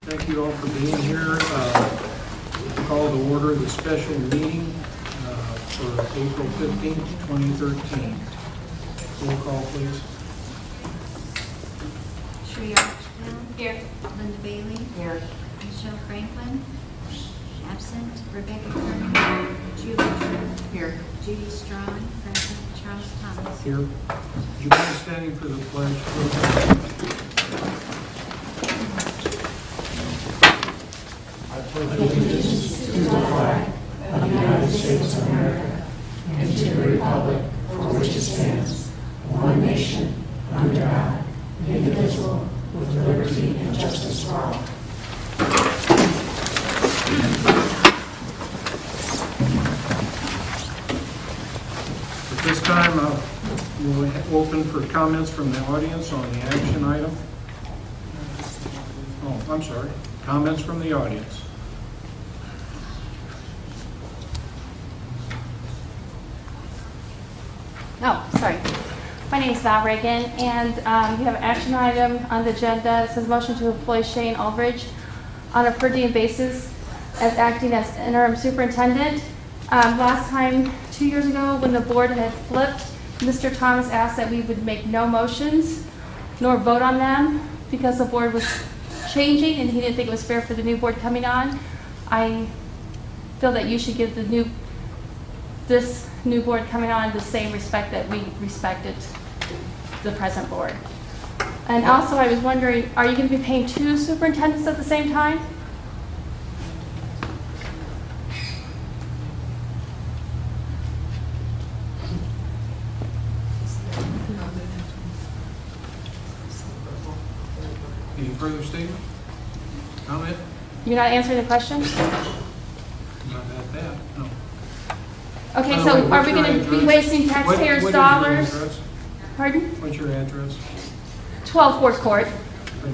Thank you all for being here. Call to order the special meeting for April 15th, 2013. Roll call, please. Sheree Archdale. Here. Linda Bailey. Here. Michelle Franklin. Absent. Rebecca Kern. Julie Drew. Here. Judy Strong. Present. Charles Thomas. Here. Would you mind standing for the pledge? I pledge allegiance to the flag of the United States of America and to the republic for which it stands, one nation, under God, indivisible, with liberty and justice for all. At this time, we'll open for comments from the audience on the action item. Oh, I'm sorry. Comments from the audience. Oh, sorry. My name is Val Reagan, and you have an action item on the agenda. It says motion to employ Shane Aldridge on a per diem basis as acting as interim superintendent. Last time, 2 years ago, when the board had flipped, Mr. Thomas asked that we would make no motions nor vote on them because the board was changing and he didn't think it was fair for the new board coming on. I feel that you should give this new board coming on the same respect that we respected the present board. And also I was wondering, are you going to be paying 2 superintendents at the same time? Any further statement? Comment? You're not answering the question? Not at that, no. Okay, so are we going to be wasting taxpayers' What is your dollars? address? Pardon? What's your address? 12 Fourth Court,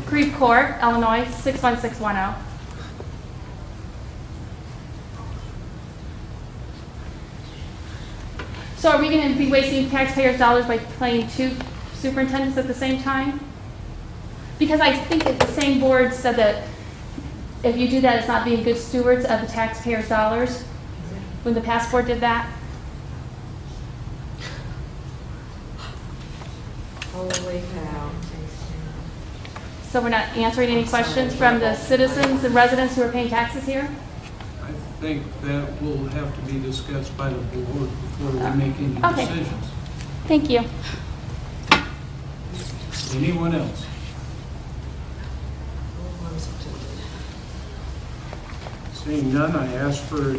Creve Coeur, Illinois, 61610. So are we going to be wasting taxpayers' dollars by paying 2 superintendents at the same time? Because I think that the same board said that if you do that, it's not being good stewards of the taxpayers' dollars when the past board did that. Holy cow. So we're not answering any questions from the citizens and residents who are paying taxes here? I think that will have to be discussed by the board before we make any Okay. decisions. Thank you. Anyone else? Seeing none, I ask for a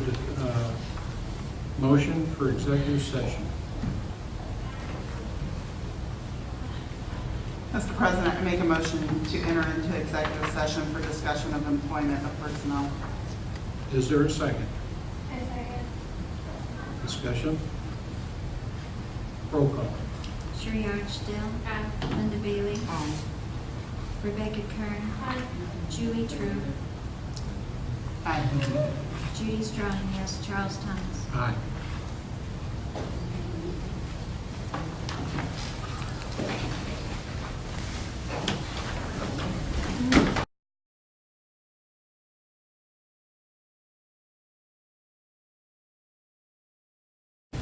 motion for executive session. Mr. President, I make a motion to enter into executive session for discussion of employment of personnel. Is there a second? I second. Discussion? Roll call. Sheree Archdale. Aye. Linda Bailey. Aye. Rebecca Kern. Aye. Julie Drew. Aye. Judy Strong, yes. Charles Thomas. Aye.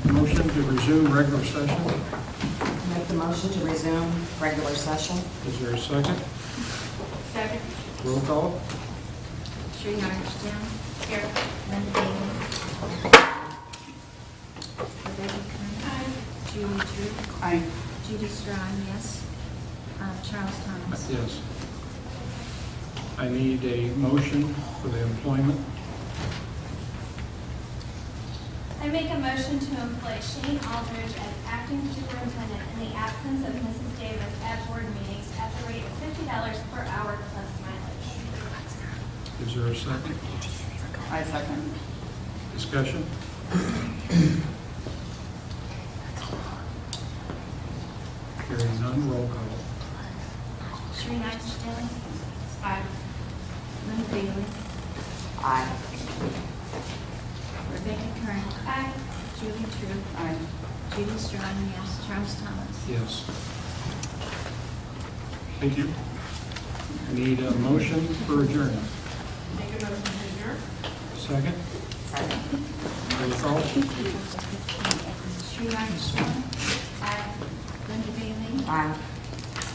Motion to resume regular session. Make the motion to resume regular session. Is there a second? Second. Roll call. Sheree Archdale. Here. Linda Bailey. Rebecca Kern. Aye. Julie Drew. Aye. Judy Strong, yes. Charles Thomas. Yes. I need a motion for the employment. I make a motion to employ Shane Aldridge as acting superintendent in the absence of Mrs. Davis at board meetings at the rate of $50 per hour plus mileage. Is there a second? I second. Discussion? Hearing none, roll call. Sheree Archdale. Aye. Linda Bailey. Aye. Rebecca Kern. Aye. Julie Drew. Aye. Judy Strong, yes. Charles Thomas. Yes. Thank you. Need a motion for adjournment. Make a motion to adjourn. Second? Second. Roll call. Sri Armstrong. Aye. Linda Bailey. Aye.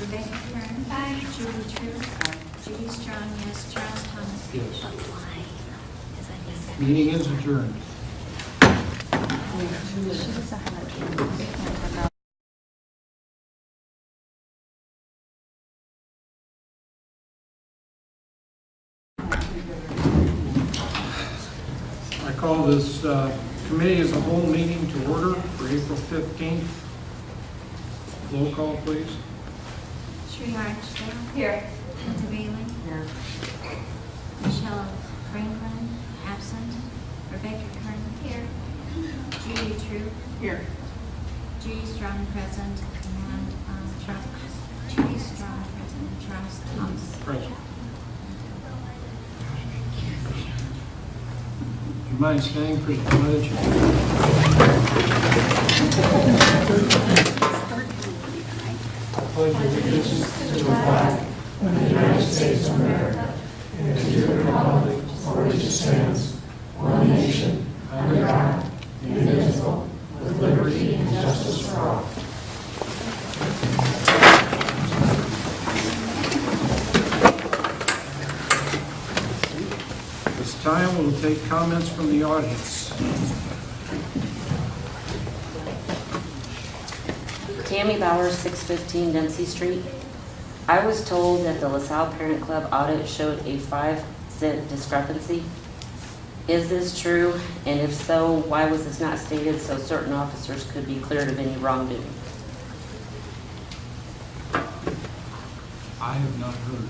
Rebecca Kern. Aye. Judy True. Judy Strong, yes. Charles Thomas. Yes. But why? Because I guess that. Meeting is adjourned. She just had a- I call this committee as a whole meeting to order for April 15th. Roll call, please. Sri Armstrong. Here. Linda Bailey. Here. Michelle Franklin, absent. Rebecca Kern. Here. Judy True. Here. Judy Strong, present. And Charles. Judy Strong, present. And Charles Thomas. Present. Do you mind staying for the pledge? pledge allegiance to the flag of the United States of America and to the republic for which it stands, one nation, under God, indivisible, with liberty and justice for all. This time we'll take comments from the audience. Tammy Bowers, 615 Dempsey Street. I was told that the LaSalle Parent Club audit showed a 5-cent discrepancy. Is this true? And if so, why was this not stated so certain officers could be cleared of any wrongdoing? I have not heard.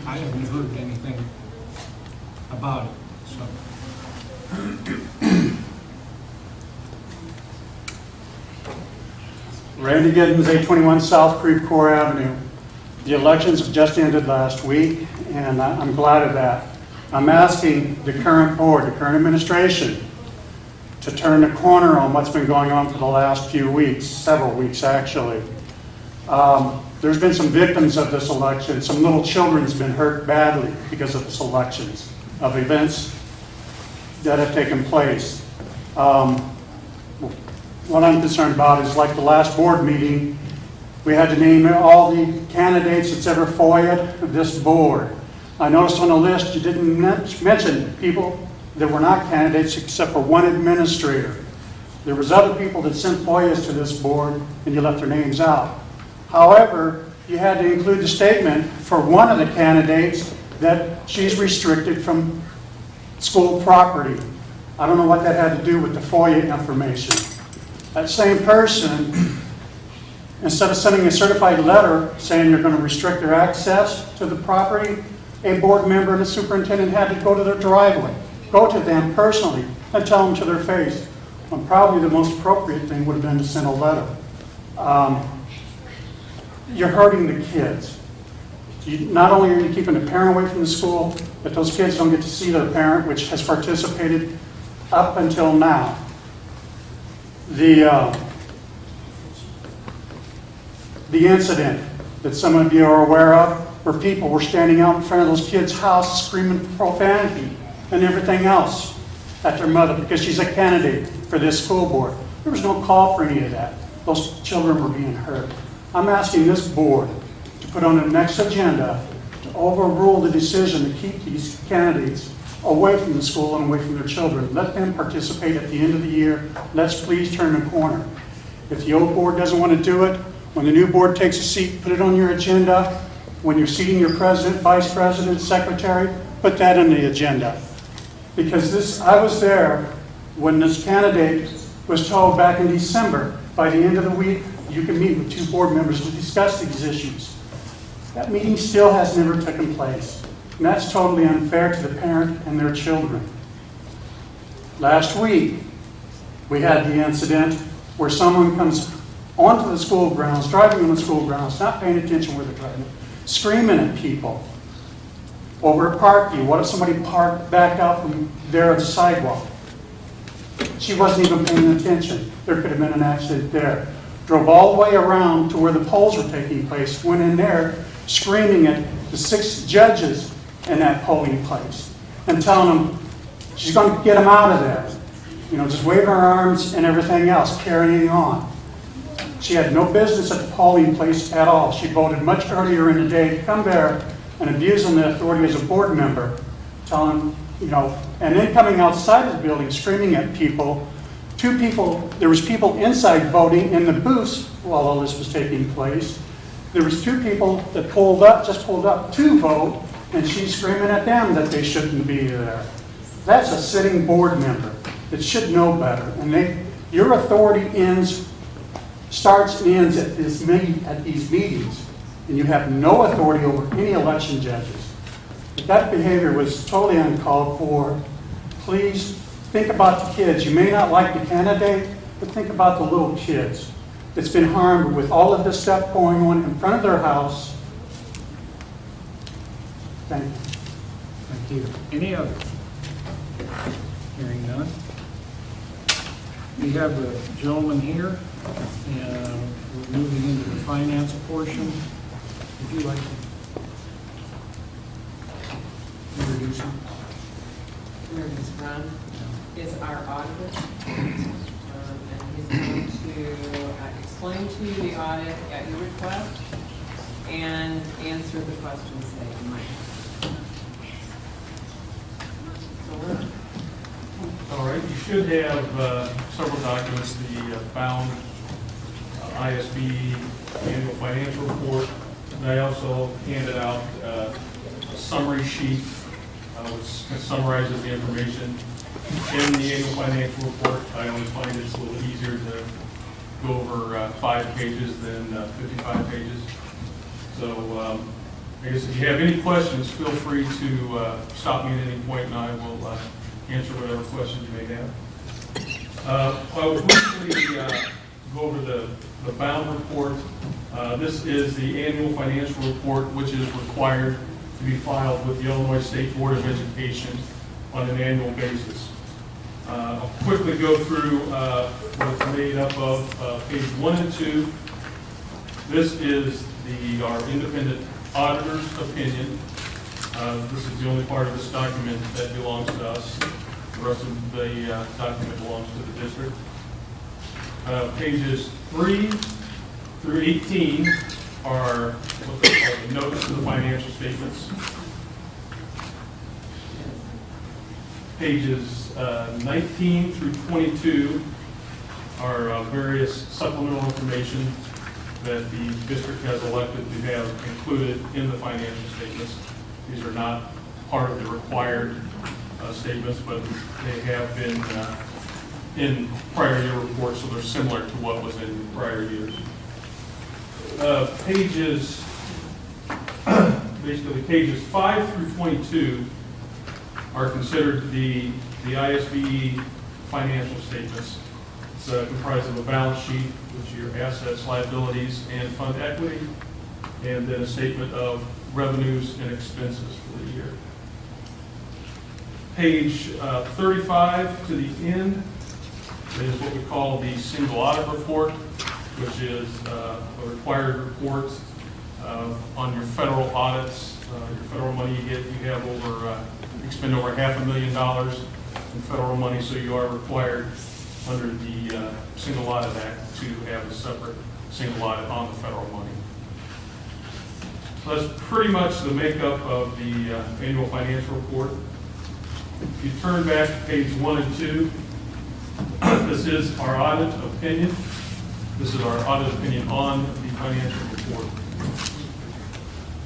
I haven't heard anything about it, so. Randy Giddens, 821 South Creve Coeur Avenue. The elections have just ended last week, and I'm glad of that. I'm asking the current board, the current administration, to turn the corner on what's been going on for the last few weeks, several weeks actually. There's been some victims of this election. Some little children's been hurt badly because of this elections, of events that have taken place. What I'm concerned about is like the last board meeting, we had to name all the candidates that's ever FOIA'd this board. I noticed on the list you didn't mention people that were not candidates except for one administrator. There was other people that sent FOIAs to this board and you left their names out. However, you had to include the statement for one of the candidates that she's restricted from school property. I don't know what that had to do with the FOIA information. That same person, instead of sending a certified letter saying you're going to restrict their access to the property, a board member and a superintendent had to go to their driveway, go to them personally, and tell them to their face. And probably the most appropriate thing would have been to send a letter. You're hurting the kids. Not only are you keeping the parent away from the school, but those kids don't get to see their parent, which has participated up until now. The incident that some of you are aware of, where people were standing out in front of those kids' house screaming profanity and everything else at their mother because she's a candidate for this school board. There was no call for any of that. Those children were being hurt. I'm asking this board to put on the next agenda to overrule the decision to keep these candidates away from the school and away from their children. Let them participate at the end of the year. Let's please turn the corner. If the old board doesn't want to do it, when the new board takes a seat, put it on your agenda. When you're seating your president, vice president, secretary, put that on the agenda. Because I was there when this candidate was told back in December, by the end of the week, you can meet with 2 board members to discuss these issues. That meeting still has never taken place. And that's totally unfair to the parent and their children. Last week, we had the incident where someone comes onto the school grounds, driving on the school grounds, not paying attention where they're driving, screaming at people over a parking. What if somebody backed out from there at the sidewalk? She wasn't even paying attention. There could have been an accident there. drove all the way around to where the polls were taking place, went in there screaming at the 6 judges in that polling place and telling them she's going to get them out of there. You know, just waving her arms and everything else, carrying on. She had no business at the polling place at all. She voted much earlier in the day to come there and abusing the authority as a board member, telling, you know, and then coming outside of the building screaming at people. 2 people, there was people inside voting in the booths while all this was taking place. There was 2 people that just pulled up to vote, and she's screaming at them that they shouldn't be there. That's a sitting board member that should know better. And your authority starts and ends at these meetings, and you have no authority over any election judges. But that behavior was totally uncalled for. Please think about the kids. You may not like the candidate, but think about the little kids that's been harmed with all of this stuff going on in front of their house. Thank you. Thank you. Any other? Hearing none. We have the gentleman here, and we're moving into the finance portion. Would you like to introduce him? Ms. Brown is our auditor, and he's going to explain to you the audit at your request and answer the questions that you might have. So we're all right, you should have several documents, the bound ISB annual financial report, and I also handed out a summary sheet which summarizes the information in the annual financial report. I always find it's a little easier to go over 5 pages than 55 pages. So I guess if you have any questions, feel free to stop me at any point, and I will answer whatever questions you may have. I will briefly go over the bound report. This is the annual financial report, which is required to be filed with the Illinois State Board of Education on an annual basis. I'll quickly go through what it's made up of. Page 1 and 2. This is our independent auditor's opinion. This is the only part of this document that belongs to us. The rest of the document belongs to the district. Pages 3 through 18 are what they call the notes to the financial statements. Pages 19 through 22 are various supplemental information that the district has elected to have included in the financial statements. These are not part of the required statements, but they have been in prior year reports, so they're similar to what was in prior years. Basically pages 5 through 22 are considered the ISBE financial statements. It's comprised of a balance sheet, which are your assets, liabilities, and fund equity, and then a statement of revenues and expenses for the year. Page 35 to the end is what we call the single audit report, which is a required report on your federal audits. Your federal money you have you spend over $500,000 in federal money, so you are required under the Single Audit Act to have a separate single audit on the federal money. So that's pretty much the makeup of the annual financial report. If you turn back to page 1 and 2, this is our audit opinion. This is our audit opinion on the financial report.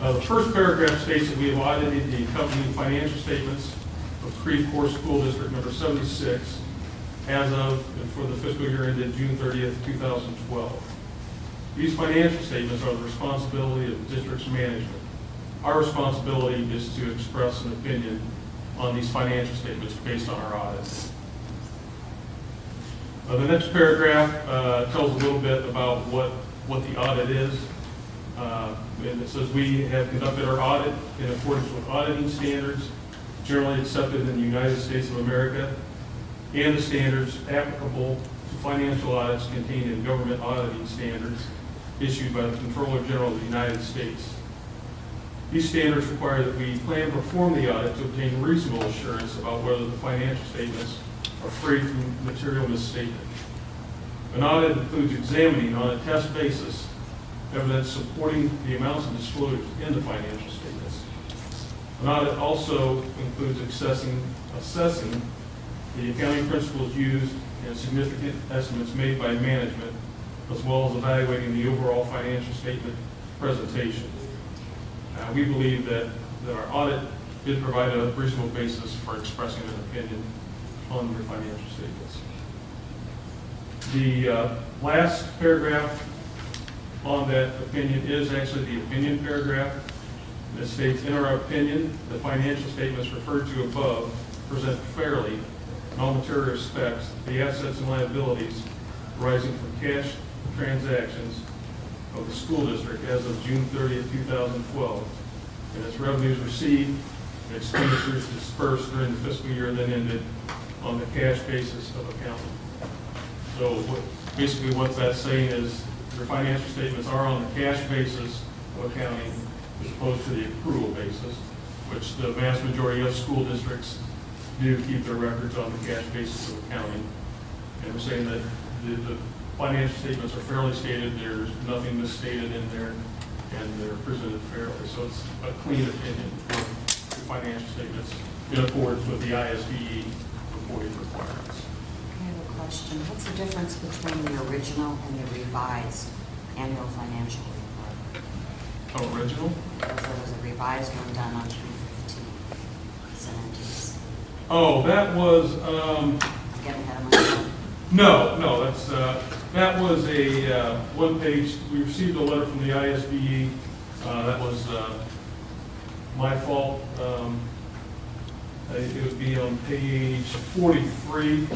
The first paragraph states that we have audited the accompanying financial statements of Creve Coeur School District number 76 as of and for the fiscal year ended June 30th, 2012. These financial statements are the responsibility of the district's management. Our responsibility is to express an opinion on these financial statements based on our audits. The next paragraph tells a little bit about what the audit is. And it says we have conducted our audit in accordance with auditing standards generally accepted in the United States of America and the standards applicable to financial audits contained in government auditing standards issued by the Comptroller General of the United States. These standards require that we plan to perform the audit to obtain reasonable assurance about whether the financial statements are free from material misstatement. An audit includes examining on a test basis evidence supporting the amounts of disclosures in the financial statements. An audit also includes assessing the accounting principles used and significant estimates made by management, as well as evaluating the overall financial statement presentation. We believe that our audit did provide a reasonable basis for expressing an opinion on your financial statements. The last paragraph on that opinion is actually the opinion paragraph. It states, in our opinion, the financial statements referred to above present fairly, in all material respects, the assets and liabilities arising from cash transactions of the school district as of June 30th, 2012, and its revenues received and expenditures dispersed during the fiscal year then ended on the cash basis of accounting. So basically what that's saying is your financial statements are on the cash basis of accounting as opposed to the accrual basis, which the vast majority of school districts do keep their records on the cash basis of accounting. And we're saying that the financial statements are fairly stated, there's nothing misstated in there, and they're presented fairly. So it's a clean opinion for your financial statements in accordance with the ISBE reporting requirements. I have a question. What's the difference between the original and the revised annual financial report? Original? Because there was a revised one done on 3/15. Semantics. Oh, that was, Getting ahead of myself. no, that was a one page. We received a letter from the ISBE. That was my fault. It would be on page 43.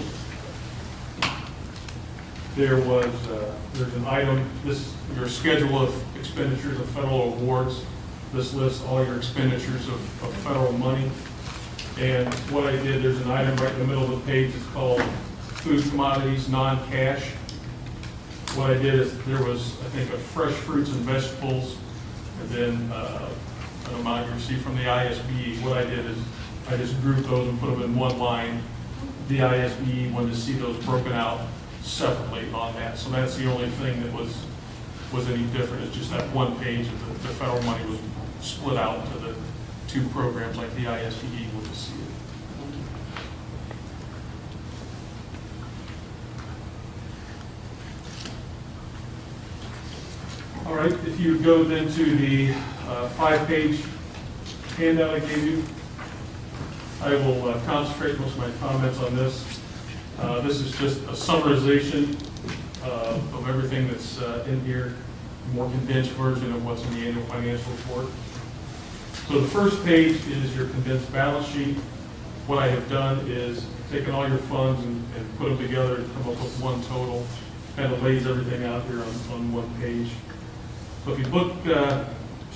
There's an item, this is your schedule of expenditures of federal awards. This lists all your expenditures of federal money. And what I did, there's an item right in the middle of the page, it's called food commodities, non-cash. What I did is there was, I think, a fresh fruits and vegetables, and then an amount you received from the ISBE. What I did is I just grouped those and put them in one line. The ISBE wanted to see those broken out separately on that. So that's the only thing that was any different. It's just that one page of the federal money was split out to the two programs like the ISBE wanted to see it. All right, if you go then to the 5-page handout I gave you, I will concentrate most of my comments on this. This is just a summarization of everything that's in here, a more condensed version of what's in the annual financial report. So the first page is your condensed balance sheet. What I have done is taken all your funds and put them together to come up with one total. Kind of lays everything out here on one page. So if you look to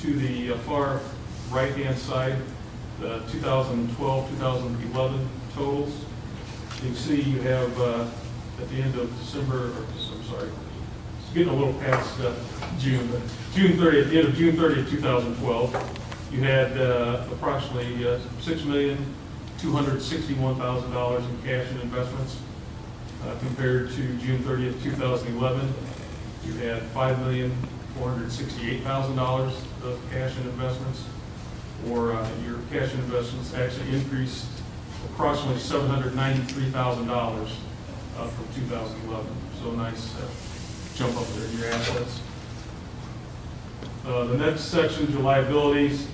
the far right-hand side, the 2012-2011 totals, you can see you have at the end of December, or I'm sorry, it's getting a little past June, but June 30th, at the end of June 30th, 2012, you had approximately $6,261,000 in cash and investments. Compared to June 30th, 2011, you had $5,468,000 of cash and investments, or your cash and investments actually increased approximately $793,000 from 2011. So a nice jump up there in your assets. The next section is your liabilities.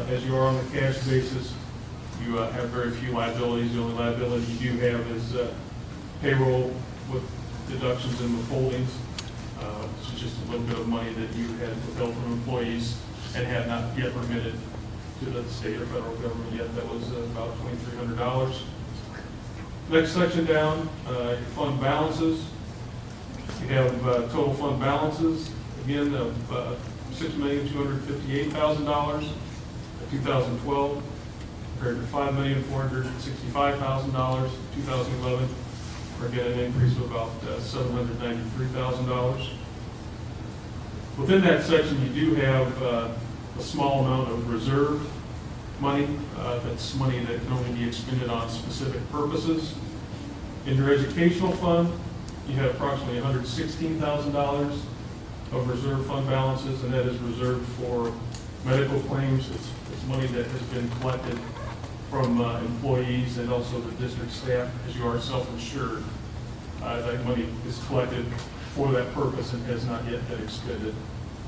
As you are on the cash basis, you have very few liabilities. The only liability you do have is payroll with deductions and withholdings. It's just a little bit of money that you had withheld from employees and had not yet remitted to the state or federal government yet. That was about $2,300. Next section down, your fund balances. You have total fund balances, again, of $6,258,000 in 2012, compared to $5,465,000 in 2011. or get an increase of about $793,000. Within that section, you do have a small amount of reserve money. That's money that can only be expended on specific purposes. In your educational fund, you have approximately $116,000 of reserve fund balances, and that is reserved for medical claims. It's money that has been collected from employees and also the district staff, as you are self-insured. That money is collected for that purpose and has not yet been expended.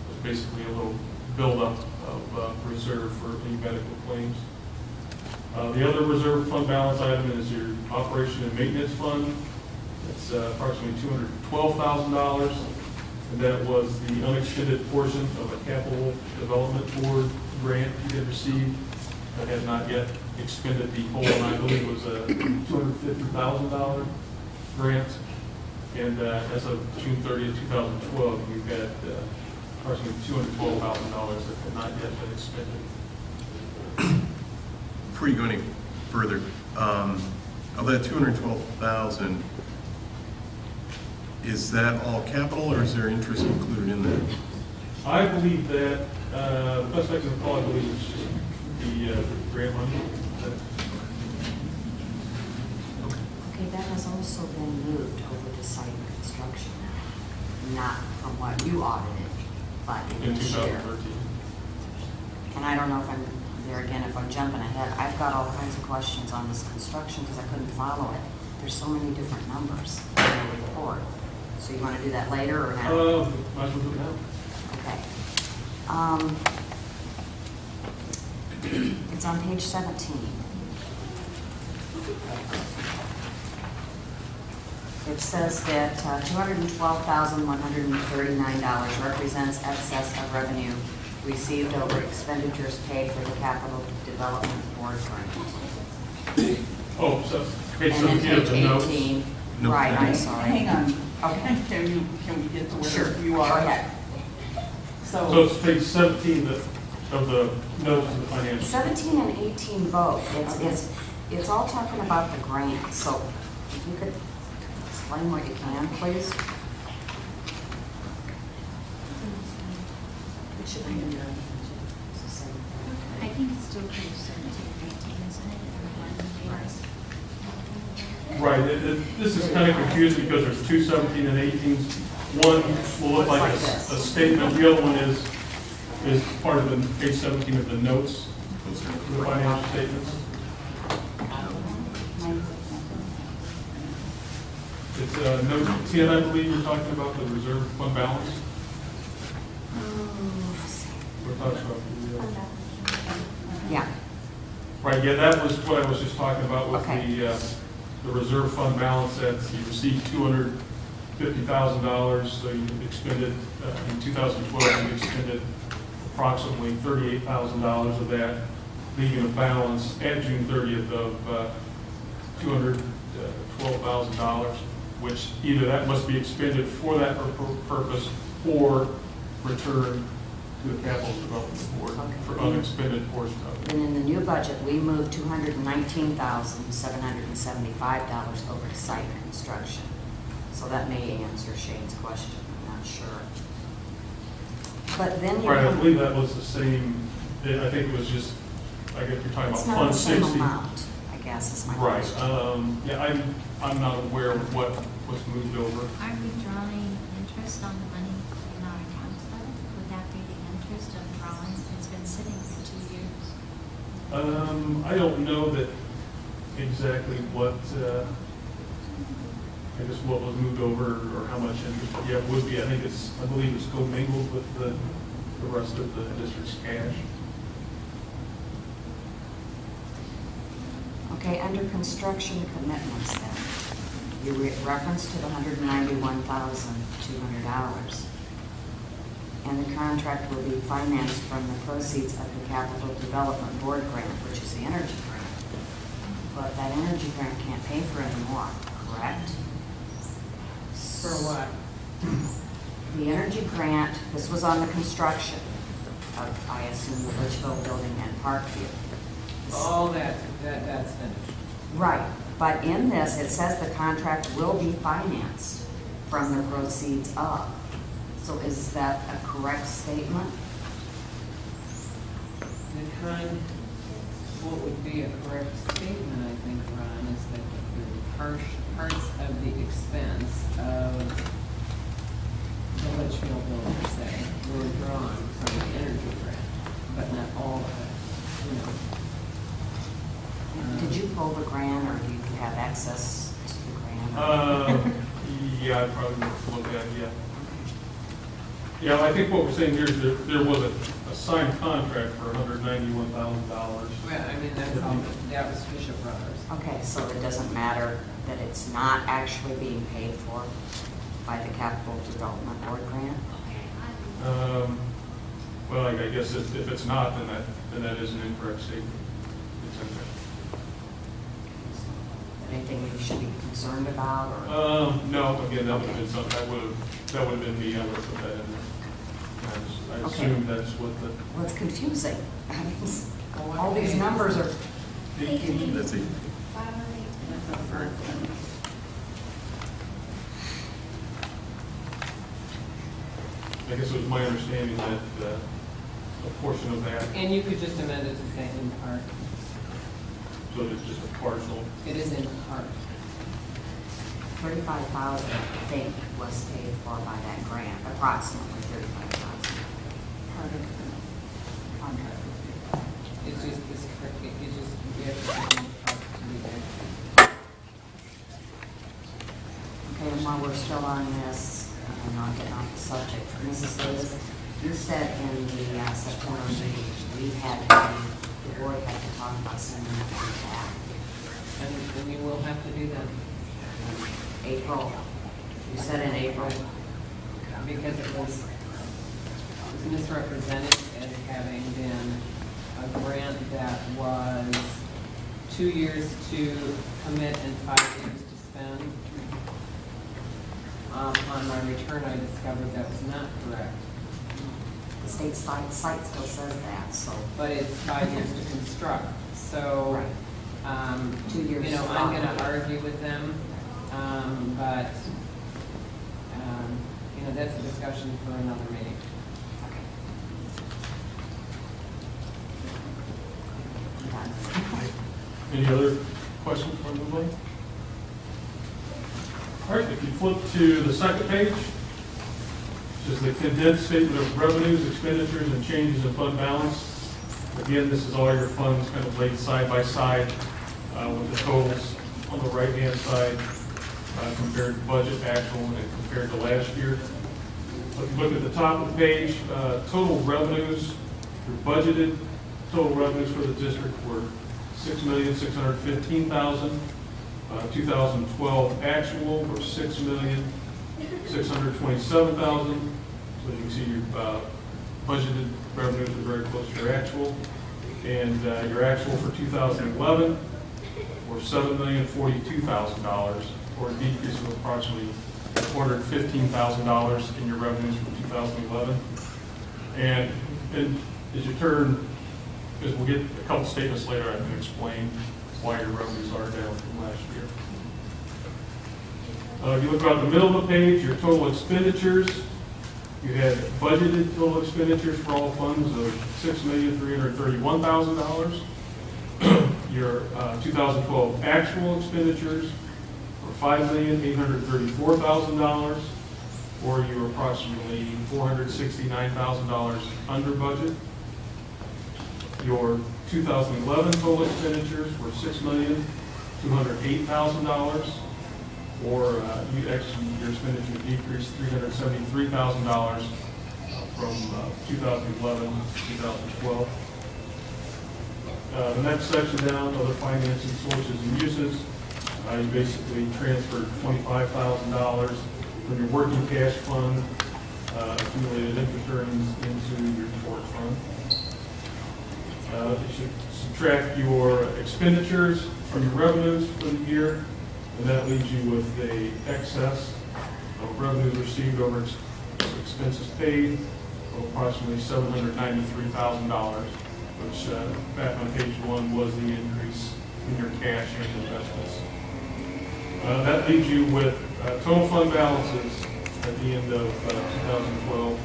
It's basically a little buildup of reserve for any medical claims. The other reserve fund balance item is your operation and maintenance fund. It's approximately $212,000, and that was the unexpended portion of a capital development board grant you had received that had not yet expended the whole, and I believe it was a $250,000 grant. And as of June 30th, 2012, you had approximately $212,000 that had not yet been expended. Before you go any further, of that $212,000, is that all capital, or is there interest included in that? I believe that, the best I can recall, I believe it's just the grant money. Okay, that has also been moved over to site construction now, not from what you audited, but in In this year. 2013. And I don't know if I'm, there again, if I'm jumping ahead, I've got all kinds of questions on this construction because I couldn't follow it. There's so many different numbers in the report. So you want to do that later or now? Might as well do it now. Okay. It's on page 17. It says that $212,139 represents excess of revenue received over expenditures paid for the capital development board grant. Oh, so page And then 17 of page the notes. 18, Nope. right, I'm sorry. Hang on. Okay. Can we get to Sure, where you go are? ahead. So it's page 17 of the notes of the financial. 17 and 18 both. It's all talking about the grant, so if you could explain what you can, please. It should be in there. It's the same thing. I think it's still page 17 and 18, isn't it? Right, this is kind of confusing because there's two 17 and 18s. One will look like a statement, the other one is part of the page 17 of the notes, the financial statements. It's note 10, I believe you're talking about the reserve fund balance. We're talking about Yeah. right, yeah, that was what I was just talking about with Okay. the reserve fund balance. That's, you received $250,000, so you expended, in 2012, you expended approximately $38,000 of that, leaving a balance at June 30th of $212,000, which either that must be expended for that purpose or returned to the capital development board for unexpended portion of it. And in the new budget, we moved $219,775 over to site construction. So that may answer Shane's question, I'm not sure. But then you Right, I have, believe that was the same, I think it was just, I guess you're talking about it's not Fund the same 60. amount, I guess is my Right, question. yeah, I'm not aware of what was moved over. Aren't we drawing interest on the money in our accounts though? Would that be the interest of drawing? It's been sitting for 2 years. I don't know that exactly what, I guess what was moved over or how much interest, but yeah, it would be, I believe it's commingled with the rest of the district's cash. Okay, under construction commitments then, you reference to the $191,200. And the contract will be financed from the proceeds of the Capital Development Board grant, which is the energy grant. But that energy grant can't pay for anymore, correct? For what? The energy grant, this was on the construction of, I assume, the Litchfield building and Parkview. All that's finished. Right, But in this, it says the contract will be financed from the proceeds of. So is that a correct statement? What would be a correct statement, I think, Ron, is that the parts of the expense of the Litchfield building, say, were drawn from the energy grant, but not all of it, Did you pull the grant, or do you have access to the grant? Yeah, I'd probably look at it, yeah. Yeah, I think what we're saying here is there was a signed contract for $191,000. Well, I mean, that's all, that was Bishop Brothers. Okay, so it doesn't matter that it's not actually being paid for by the Capital Development Board grant? Well, I guess if it's not, then that is an incorrect statement. It's in there. Anything we should be concerned about, or? No, again, that would have been something, that would have been me, I would have put that in there. I assume that's what the. Well, it's confusing. All these numbers are. That's it. I guess it was my understanding that a portion of that, And you could just amend it to say in part. so it's just a partial. It is in part. 35,000, I think, was paid for by that grant, approximately 35,000. Part of the contract. It's just this, it's just, we have to put in part to be there. Okay, and while we're still on this, not getting off the subject, Mrs. Davis, you said in the September meeting, the board had to talk about sending that back. And we will have to do that. April, you said in April. Because it was misrepresented as having been a grant that was 2 years to commit and 5 years to spend. On my return, I discovered that was not correct. The state site still says that, so. But it's 5 years to construct, so, 2 years. you know, I'm gonna argue with them, but, you know, that's a discussion for another meeting. Any other questions from anybody? All right, if you flip to the second page, which is the condensed statement of revenues, expenditures, and changes in fund balance. Again, this is all your funds kind of laid side by side with the totals on the right-hand side compared to budget, actual, and compared to last year. If you look at the top of the page, total revenues, your budgeted total revenues for the district were $6,615,000. 2012 actual were $6,627,000. So you can see your budgeted revenues are very close to your actual. And your actual for 2011 were $7,042,000, or a decrease of approximately $415,000 in your revenues for 2011. And as you turn, because we'll get a couple statements later, I can explain why your revenues are down from last year. If you look around the middle of the page, your total expenditures, you had budgeted total expenditures for all funds of $6,331,000. Your 2012 actual expenditures were $5,834,000, or you were approximately $469,000 under budget. Your 2011 total expenditures were $6,208,000, or your expenditure decreased $373,000 from 2011 to 2012. The next section down, other financing sources and uses, you basically transferred $25,000 from your working cash fund, accumulated interest earnings into your tort fund. You should subtract your expenditures from your revenues for the year, and that leaves you with a excess of revenues received over expenses paid of approximately $793,000, which back on page 1 was the increase in your cash and investments That leaves you with total fund balances at the end of 2012 of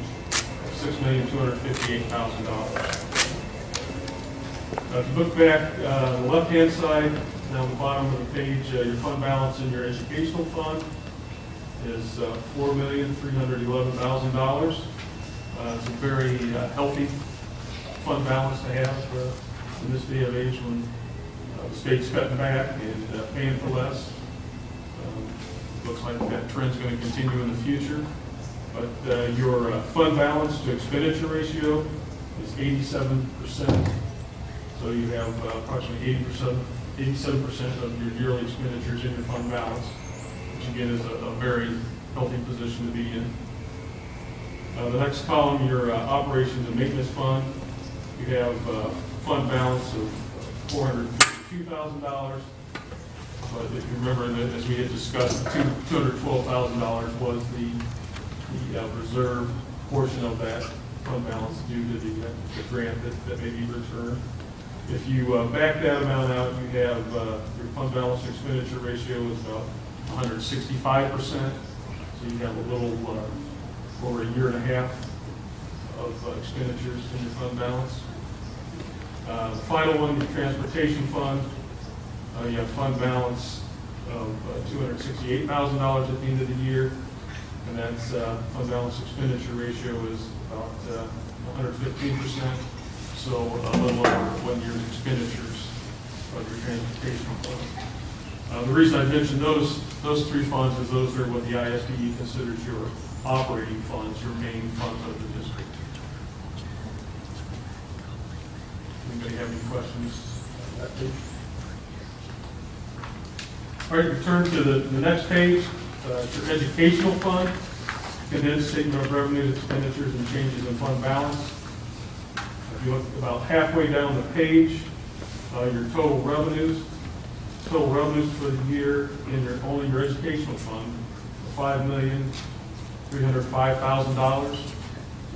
$6,258,000. If you look back on the left-hand side, down the bottom of the page, your fund balance in your educational fund is $4,311,000. It's a very healthy fund balance to have in this day of age when the state's cutting back and paying for less. Looks like that trend's going to continue in the future. But your fund balance to expenditure ratio is 87%. So you have approximately 87% of your yearly expenditures in your fund balance, which again is a very healthy position to be in. The next column, your operations and maintenance fund, you have fund balance of $452,000. But if you remember, that as we had discussed, $212,000 was the reserve portion of that fund balance due to the grant that may be returned. If you back that amount out, you have your fund balance to expenditure ratio is about 165%. So you have a little over a year and a half of expenditures in your fund balance. The final one, your transportation fund, you have fund balance of $268,000 at the end of the year, and that's fund balance expenditure ratio is about 115%. So a little over 1 year's expenditures of your transportation fund. The reason I mentioned those three funds is those are what the ISDE considers your operating funds, your main funds of the district. Anybody have any questions on that page? All right, return to the next page, your educational fund, condensed statement of revenues, expenditures, and changes in fund balance. If you look about halfway down the page, your total revenues for the year in only your educational fund, $5,305,000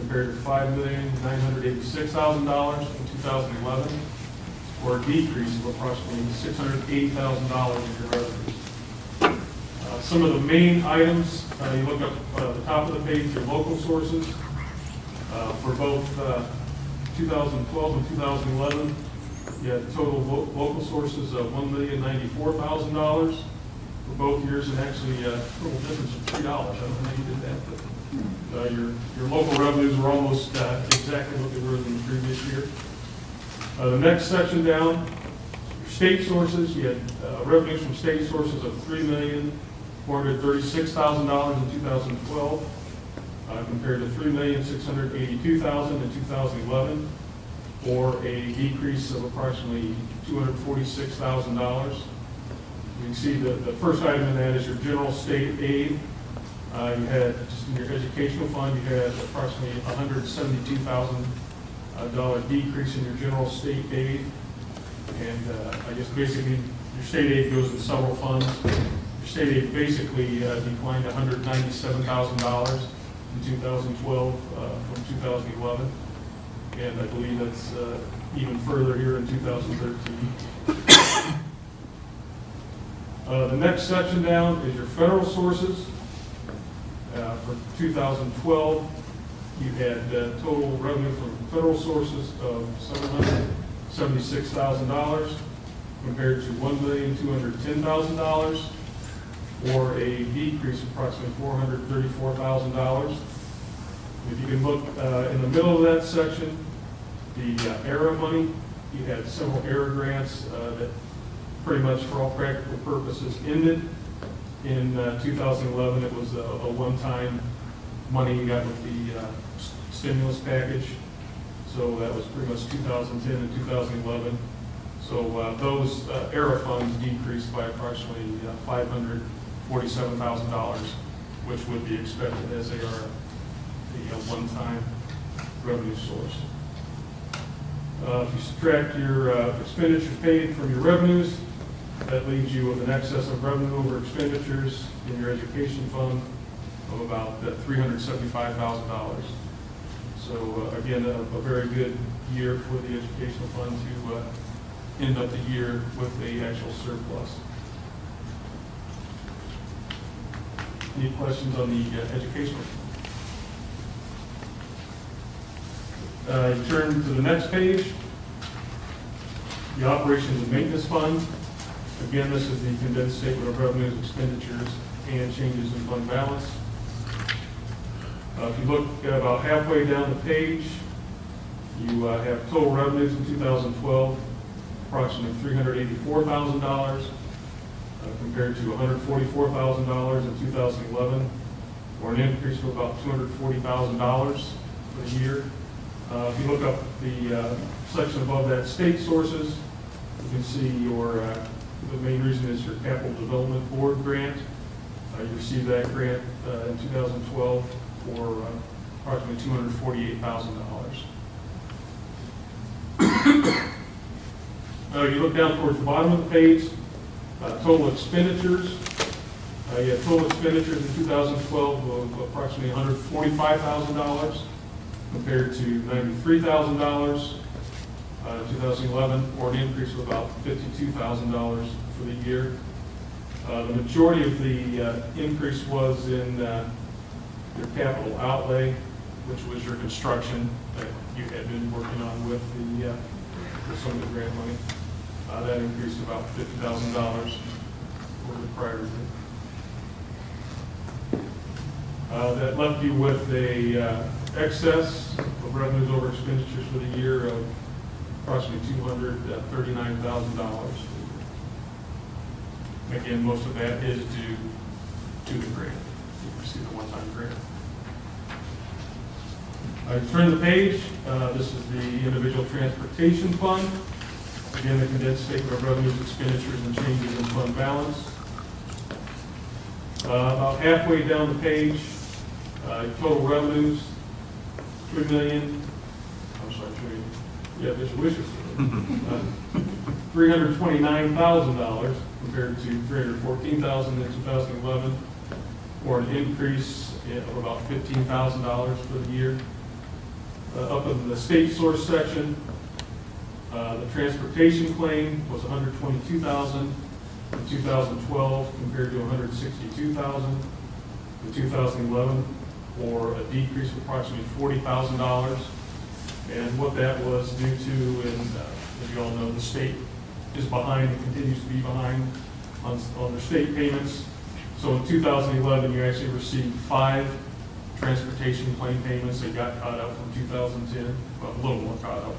compared to $5,986,000 in 2011, or a decrease of approximately $680,000 in your revenues. Some of the main items, you look up at the top of the page, your local sources. For both 2012 and 2011, you had total local sources of $1,094,000 for both years, and actually a total difference of $3. I don't know how you did that, but your local revenues were almost exactly what they were in the previous year. The next section down, your state sources, you had revenues from state sources of $3,436,000 in 2012, compared to $3,682,000 in 2011, or a decrease of approximately $246,000. You can see the first item in that is your general state aid. You had, just in your educational fund, you had approximately $172,000 decrease in your general state aid. And I guess basically your state aid goes in several funds. Your state aid basically declined $197,000 in 2012 from 2011. And I believe that's even further here in 2013. The next section down is your federal sources. For 2012, you had total revenue from federal sources of $776,000 compared to $1,210,000, or a decrease of approximately $434,000. If you can look in the middle of that section, the ERA money, you had several ERA grants that pretty much for all practical purposes ended. In 2011, it was a one-time money you got with the stimulus package. So that was pretty much 2010 and 2011. So those ERA funds decreased by approximately $547,000, which would be expected as they are a one-time revenue source. If you subtract your expenditures paid from your revenues, that leaves you with an excess of revenue over expenditures in your education fund of about $375,000. So again, a very good year for the educational fund to end up the year with the actual surplus. Any questions on the educational? You turn to the next page, the operations and maintenance fund. Again, this is the condensed statement of revenues, expenditures, and changes in fund balance. If you look about halfway down the page, you have total revenues in 2012, approximately $384,000, compared to $144,000 in 2011, or an increase of about $240,000 for the year. If you look up the section above that, state sources, you can see the main reason is your Capital Development Board grant. You received that grant in 2012 for approximately $248,000. You look down towards the bottom of the page, total expenditures. You have total expenditures in 2012 of approximately $145,000 compared to $93,000 in 2011, or an increase of about $52,000 for the year. The majority of the increase was in your capital outlay, which was your construction that you had been working on with some of the grant money. That increased about $50,000 over the prior year. That left you with a excess of revenues over expenditures for the year of approximately $239,000. Again, most of that is due to the grant. You received a one-time grant. Turn the page. This is the individual transportation fund. Again, the condensed statement of revenues, expenditures, and changes in fund balance. About halfway down the page, total revenues, $3 million. I'm sorry, yeah, Mr. Wishes. $329,000 compared to $314,000 in 2011, or an increase of about $15,000 for the year. Up in the state source section, the transportation claim was $122,000 in 2012 compared to $162,000 in 2011, or a decrease of approximately $40,000. And what that was due to, and as you all know, the state is behind and continues to be behind on their state payments. So in 2011, you actually received 5 transportation claim payments that got caught up from 2010, well, a little more caught up.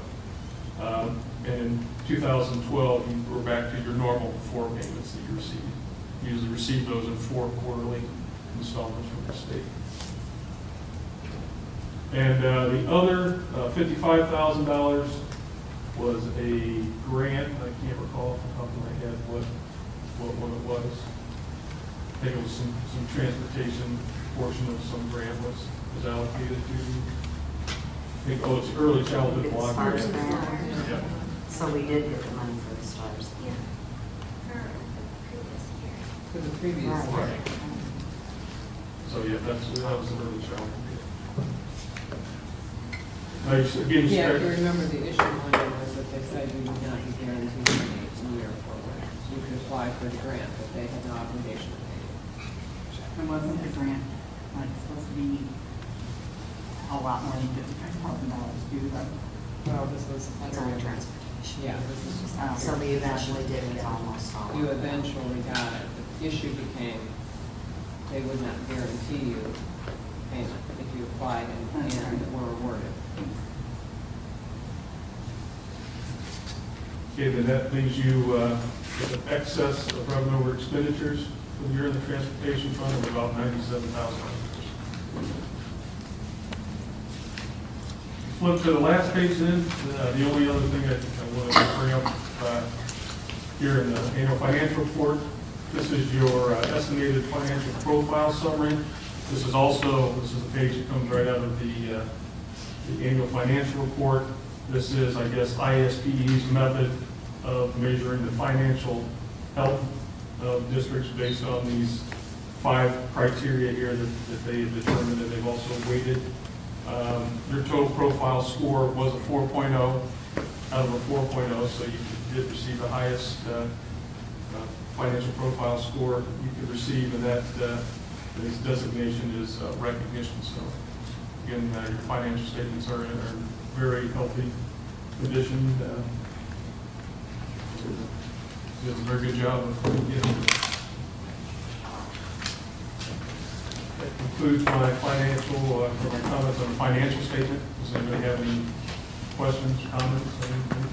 And in 2012, you were back to your normal 4 payments that you received. You usually receive those in 4 quarterly installments from the state. And the other $55,000 was a grant. I can't recall off the top of my head what one it was. I think it was some transportation portion of some grant was allocated to, I think, it's early childhood block grant. Stars grant. Yeah. So we did get the money for the stars. Yeah. For the previous year. For the previous Right. year. So yeah, that was an early childhood. Again, Yeah, if you remember, the issue one was that they said you would not be guaranteed money each year for it. You could apply for the grant, but they had no obligation to pay you. It wasn't the grant, like, supposed to be a lot more than $55,000 due, but. Well, this was. That's only transportation. Yeah, this is just. So we eventually did get almost all of You it. eventually got it. The issue became, they would not guarantee you payment if you applied and were awarded. Okay, then that leaves you with an excess of revenue over expenditures for the year in the transportation fund of about $97,000. Flip to the last page then. The only other thing I want to bring up here in the annual financial report, this is your estimated financial profile summary. This is a page that comes right out of the annual financial report. This is, I guess, ISPE's method of measuring the financial health of districts based on these 5 criteria here that they have determined, and they've also weighted. Your total profile score was a 4.0 out of a 4.0, so you did receive the highest financial profile score you could receive, and that His designation is recognition. So again, your financial statements are in a very healthy condition. He does a very good job of putting it in. That concludes my my comments on the financial statement. Does anybody have any questions, comments, anything?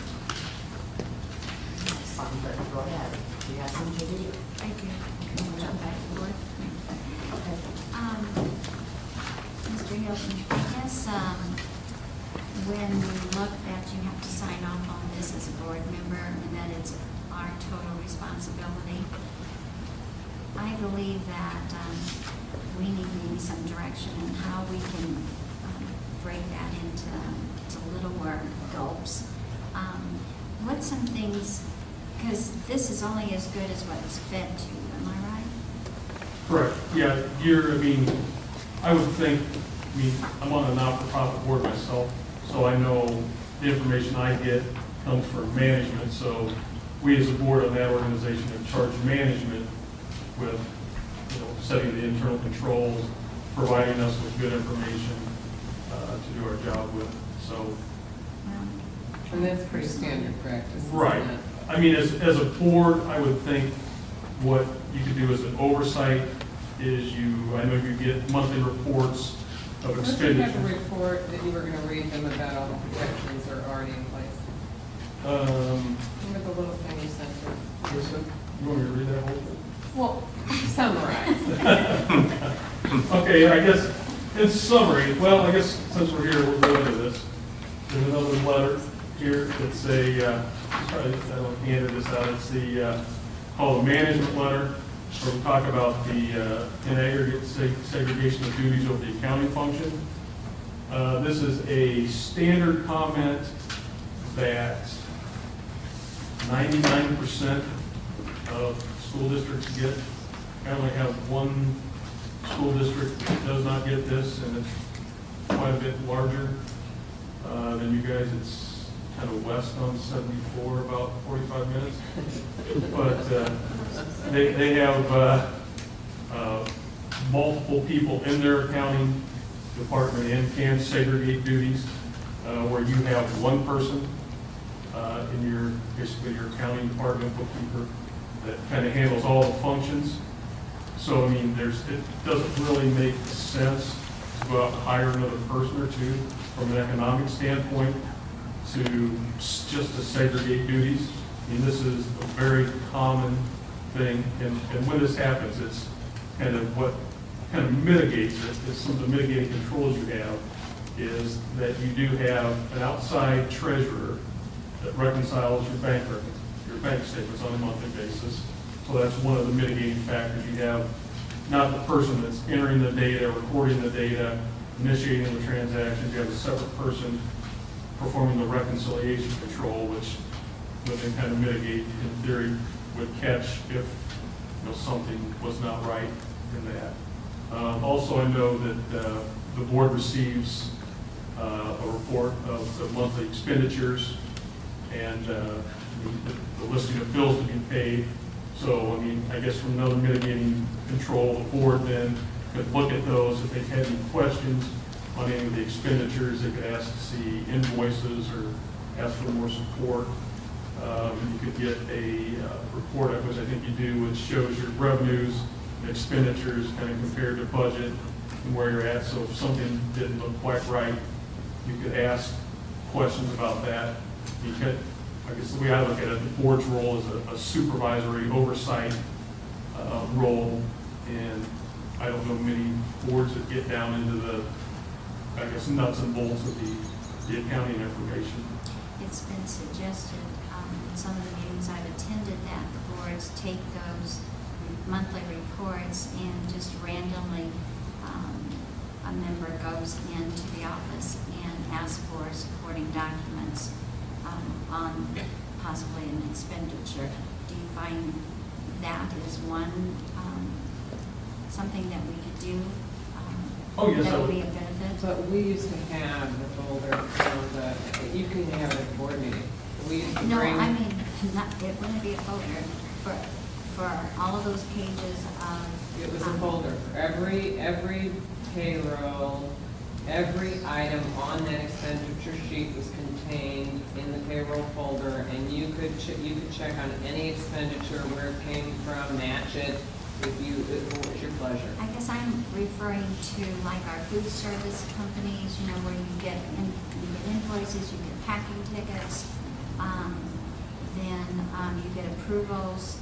Something, go ahead. Do you have something to do? I do. Can we jump back to the board? Okay. Mr. Hilton, I guess, when you look that you have to sign off on this as a board member and that it's our total responsibility, I believe that, we need maybe some direction in how we can, break that into littler gulps. What's some things, because this is only as good as what it's fed to, am I right? Correct. Yeah, I would think, I'm on a not-for-profit board myself, so I know the information I get comes from management, so we as a board on that organization have charged management with, setting the internal controls, providing us with good information to do our job with, so. And that's pretty standard practice, isn't Right. it? As a board, I would think what you could do as an oversight is I know you get monthly reports of Don't you have a expenditures. report that you were going to read them about all the protections that are already in place? Remember the little thing you sent us? You want me to read that whole thing? Well, summarize. Okay, I guess in summary, I guess since we're here, we'll go into this. There's another letter here. It's I don't handed this out. It's called a management letter, where we talk about the in aggregate segregation of duties over the accounting function. This is a standard comment that 99% of school districts get. I only have one school district that does not get this, and it's quite a bit larger than you guys. It's kind of west on 74, about 45 minutes. But they have multiple people in their accounting department and can segregate duties, where you have one person in basically your accounting department, bookkeeper, that kind of handles all the functions. So, it doesn't really make sense to go out and hire another person or two from an economic standpoint just to segregate duties. This is a very common thing, and when this happens, it's kind of what kind of mitigates it, is some of the mitigating controls you have, is that you do have an outside treasurer that reconciles your bank statements on a monthly basis. So that's one of the mitigating factors. You have not the person that's entering the data, recording the data, initiating the transactions. You have a separate person performing the reconciliation control, which would then kind of mitigate, in theory, would catch if something was not right in that. Also, I know that the board receives a report of the monthly expenditures and the listing of bills to be paid. So, I guess from another mitigating control, the board then could look at those. If they had any questions on any of the expenditures, they could ask to see invoices or ask for more support. You could get a report, which I think you do, which shows your revenues and expenditures kind of compared to budget and where you're at. So if something didn't look quite right, you could ask questions about that. You could, I guess the way I look at it, the board's role is a supervisory oversight role, and I don't know many boards that get down into the, I guess, nuts and bolts of the accounting information. It's been suggested in some of the meetings I've attended that the boards take those monthly reports and just randomly a member goes into the office and asks for supporting documents on possibly an expenditure. Do you find that is one, something that we could do? Oh, yes, That I would would. be a benefit? But we used to have the folder on you can have it at a board meeting. We used to No, bring. it wouldn't be a folder for for all of those pages of. It was a folder. Every payroll, every item on that expenditure sheet was contained in the payroll folder, and you could check on any expenditure, where it came from, match it, if it was your pleasure. I guess I'm referring to like our food service companies, you know, where you get invoices, you get packing tickets, then you get approvals.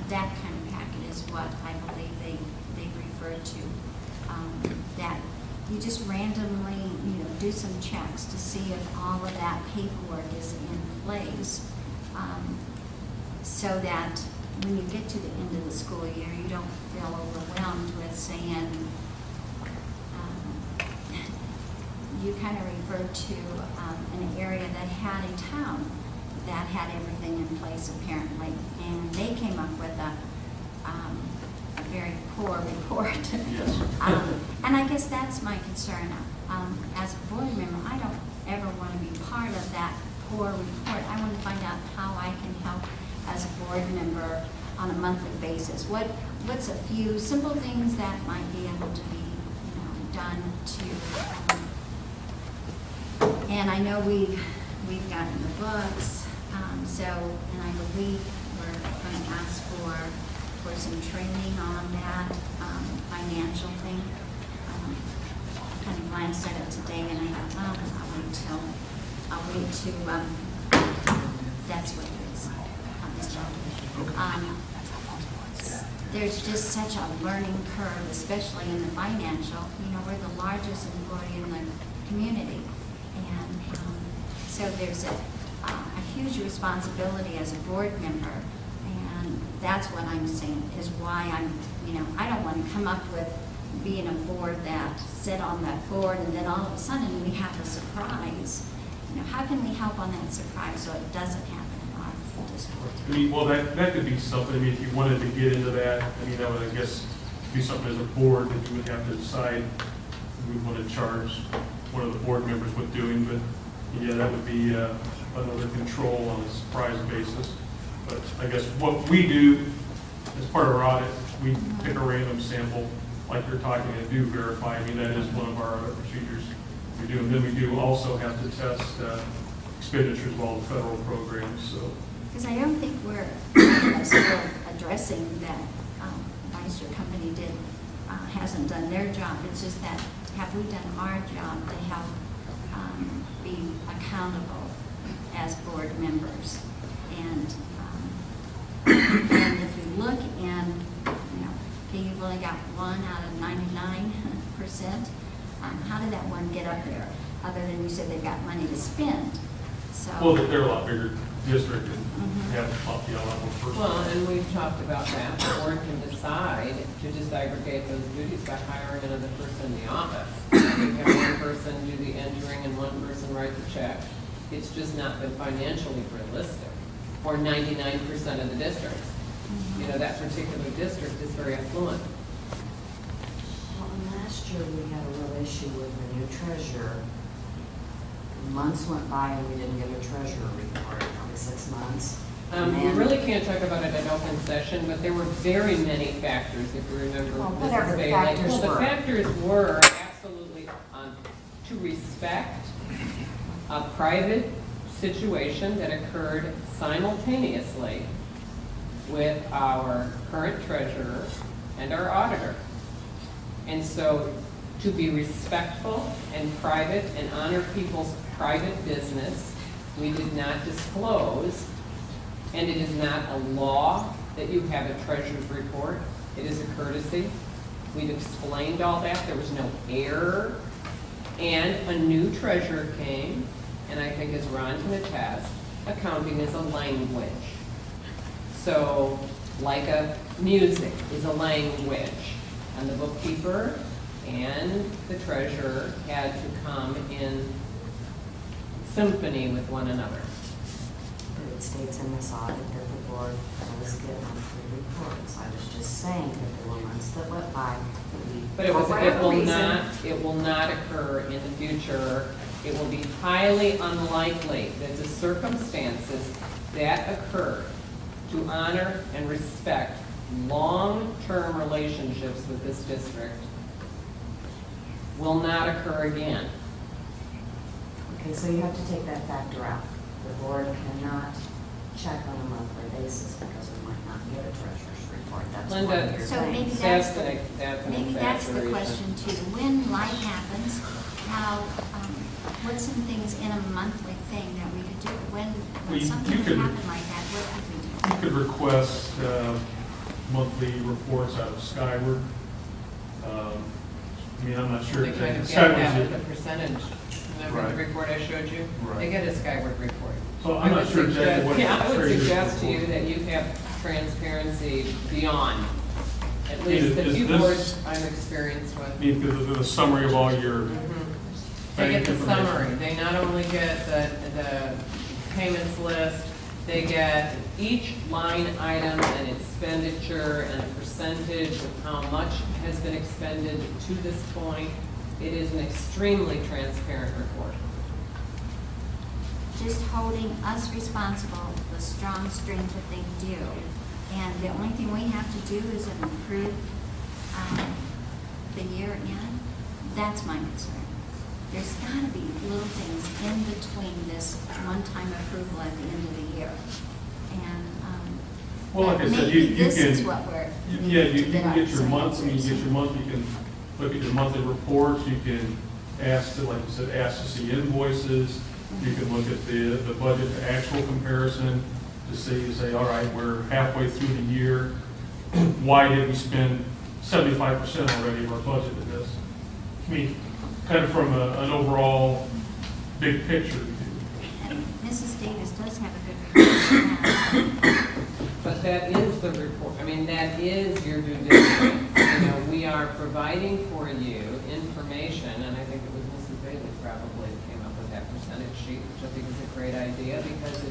That kind of packet is what I believe they refer to. That you just randomly, you know, do some checks to see if all of that paperwork is in place, so that when you get to the end of the school year, you don't feel overwhelmed with saying, you kind of referred to an area that had a town that had everything in place apparently, and they came up with a very poor report. Yes. And I guess that's my concern. As a board member, I don't ever want to be part of that poor report. I want to find out how I can help as a board member on a monthly basis. What's a few simple things that might be able to be, you know, done to, and I know we've gotten the books, and I believe we're going to ask for some training on that financial thing. I kind of glanced at it today and I thought, I'll wait to, that's what it is. There's just such a learning curve, especially in the financial. You know, we're the largest employee in the community. And so there's a huge responsibility as a board member. And that's what I'm saying is why I don't want to come up with being a board that sit on that board and then all of a sudden we have a surprise. You know, how can we help on that surprise so it doesn't happen in our district? I mean, well, that could be something. I mean, if you wanted to get into that, I mean, that would, I guess, be something as a board that you would have to decide we would want to charge one of the board members with doing. But yeah, that would be another control on a surprise basis. But I guess what we do as part of our audit, we pick a random sample like you're talking and do verify. I mean, that is one of our other procedures we do. And then we do also have to test expenditures of all the federal programs. So. Because I don't think we're still addressing that Meister Company hasn't done their job. It's just that have we done our job to help be accountable as board members? And if you look and, you know, okay, you've only got 1 out of 99%, how did that one get up there? Other than you said they've got money to spend. So. Well, they're a lot bigger district and have a lot more personnel. Well, and we've talked about that. The board can decide to disaggregate those duties by hiring another person in the office. You have one person do the entering and one person write the check. It's just not been financially realistic for 99% of the districts. You know, that particular district is very affluent. Well, and last year we had a real issue with the new treasurer. Months went by and we didn't get a treasurer report, probably 6 months. We really can't talk about it at open session, but there were very many factors, if you remember. Well, Mrs. whatever the Bailey. factors Well, the were. factors were absolutely to respect a private situation that occurred simultaneously with our current treasurer and our auditor. And so to be respectful and private and honor people's private business, we did not disclose, and it is not a law that you have a treasurer's report. It is a courtesy. We've explained all that. There was no error. And a new treasurer came, and I think as Ron can attest, accounting is a language. So like a music is a language. And the bookkeeper and the treasurer had to come in symphony with one another. But it states in this audit that the board does get monthly reports. I was just saying that there were months that went by that we, But it will not occur in the future. It will be highly unlikely that the circumstances that occurred to honor and respect long-term relationships with this district will not occur again. Okay, so you have to take that factor out. The board cannot check on a monthly basis because we might not get a treasurer's report. That's what Linda, you're So saying. maybe That's that's the, an maybe that's the exaggeration. question too. When life happens, how, what's some things in a monthly thing that we could do? When Well, you something could- happened like that, what could we do? You could request monthly reports out of Skyward. I mean, I'm not sure. They kind of get Skyward's that a- with the percentage. Remember the Right. report I showed you? Right. They get a Skyward report. So I'm I not would sure exactly suggest- what. Yeah, I the would treasurer's suggest to you report- that you have transparency beyond, at mean, least the is few this- boards I'm experienced I with. mean, the summary of all your. Mhm. They get the information. summary. They not only get the payments list, they get each line item and expenditure and a percentage of how much has been expended to this point. It is an extremely transparent report. Just holding us responsible, the strong strength that they do. And the only thing we have to do is improve the year in. That's my concern. There's got to be little things in between this one-time approval at the end of the year. And Well, like I said, maybe you this is can, what we're. yeah, you to can get your some month, I mean, you answers. get your month, you can look at your monthly reports, you can ask to, like you said, ask to see invoices, you can look at the budget to actual comparison to see, you say, all right, we're halfway through the year, why did we spend 75% already of our budget in this? I mean, kind of from an overall big picture view. And Mrs. Davis does have a good report on that. But that is the report, I mean, that is your due diligence. You know, we are providing for you information, and I think it was Mrs. Bailey probably came up with that percentage sheet, which I think is a great idea, because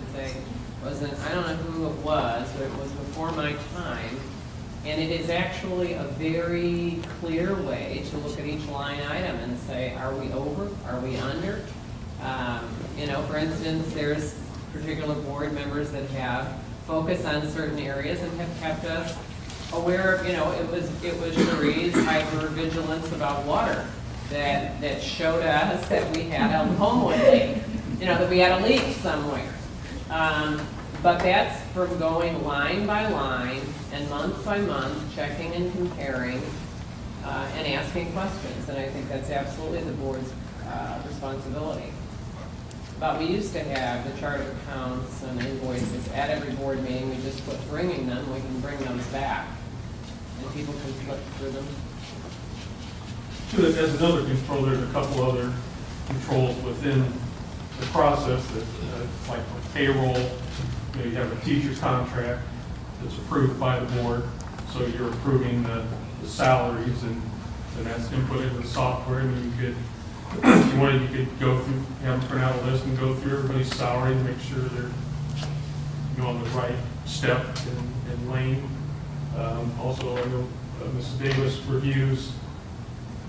wasn't, I don't know who it was, but it was before my time, and it is actually a very clear way to look at each line item and say, are we over, are we under? You know, for instance, there's particular board members that have focused on certain areas and have kept us aware of, you know, it was Cherie's hypervigilance about water that showed us that we had a Homewood leak, you know, that we had a leak somewhere. But that's from going line by line and month by month, checking and comparing, and asking questions. And I think that's absolutely the board's responsibility. But we used to have the chart of accounts and invoices at every board meeting. We just quit bringing them. We can bring those back, and people can flip through them. So as another control, there's a couple other controls within the process that, like for payroll, you know, you have a teacher's contract that's approved by the board, so you're approving the salaries, and that's input into the software. I mean, you could, if you wanted, you could go through, have them print out a list and go through everybody's salary and make sure they're, you know, on the right step and lane. Also, I know Mrs. Davis reviews,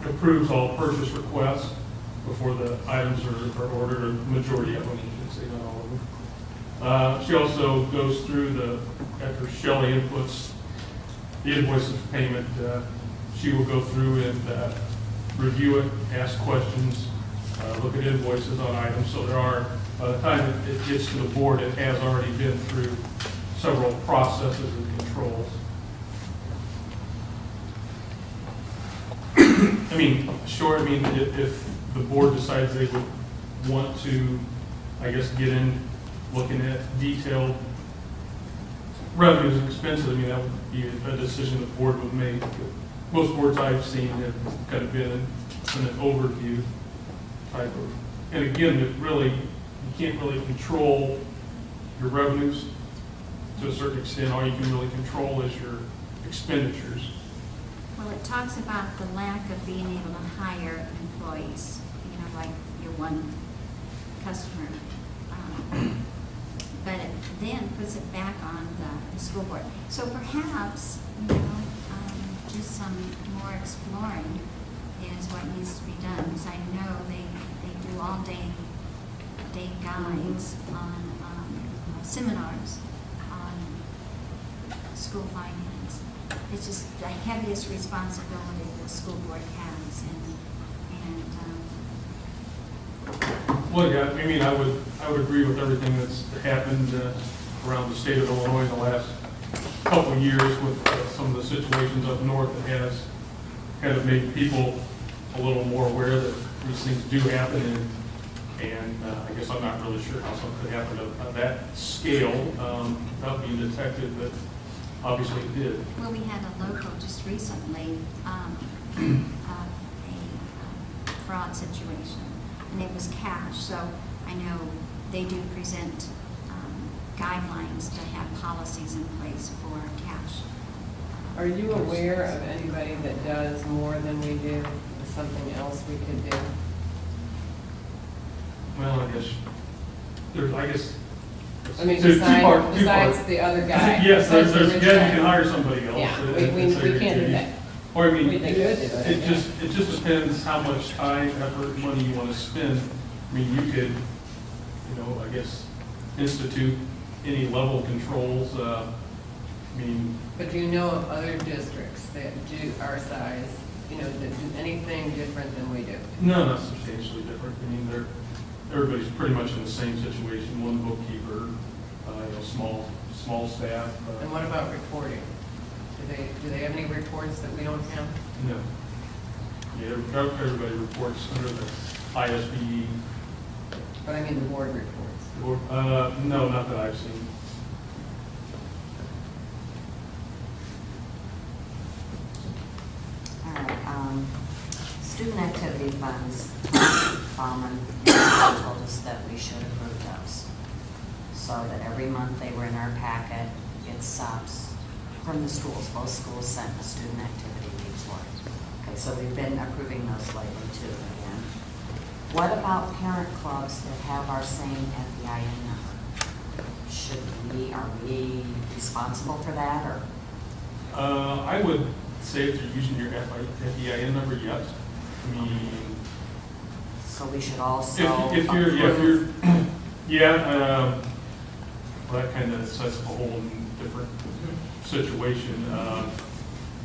approves all purchase requests before the items are ordered, or the majority of them, I should say, not all of them. She also goes through after Shelley inputs the invoices payment, she will go through and review it, ask questions, look at invoices on items. So there are, by the time it gets to the board, it has already been through several processes and controls. I mean, sure, I mean, if the board decides they would want to, I guess, get in looking at detailed revenues and expenses, I mean, that would be a decision the board would make. Most boards I've seen have kind of been in an overview type of, and again, it really, you can't really control your revenues to a certain extent. All you can really control is your expenditures. Well, it talks about the lack of being able to hire employees, you know, like your one customer. But it then puts it back on the school board. So perhaps, you know, just some more exploring is what needs to be done. Because I know they do all day guides on seminars on school finance. It's just the heaviest responsibility the school board has, and Well, yeah, I mean, I would agree with everything that's happened around the state of Illinois in the last couple of years with some of the situations up north that has kind of made people a little more aware that these things do happen, and I guess I'm not really sure how something could happen at that scale without being detected, but obviously it did. well, we had a local just recently, a fraud situation, and it was cash. So I know they do present guidelines to have policies in place for cash. Are you aware of anybody that does more than we do, or something else we could do? Well, I guess. I mean, there's besides two-part. the other guy. Yes, besides the there's, rich yeah, you guy. can hire somebody else. Yeah, and we say can't do you're- that. Or I mean, We could do it, it just depends how much time, effort, money you want to spend. I mean, you could, I guess, institute any level controls, I mean, But do you know of other districts that do our size, that do anything different than we do? no, not substantially different. I mean, everybody's pretty much in the same situation, one bookkeeper, small staff. And what about reporting? Do they have any reports that we don't have? No. Yeah, everybody reports under the ISBE. But I mean the board reports. No, not that I've seen. All right, student activity funds, Bauman told us that we should approve those. So that every month they were in our packet, it's subs from the schools. Both schools sent a student activity report. Okay, so we've been approving those lately too, again. What about parent clubs that have our same FEIN number? Are we responsible for that, or? I would say if you're using your FEIN number, yes. I mean, So we should also if you're, yeah, well, that kind of sets a whole different situation. I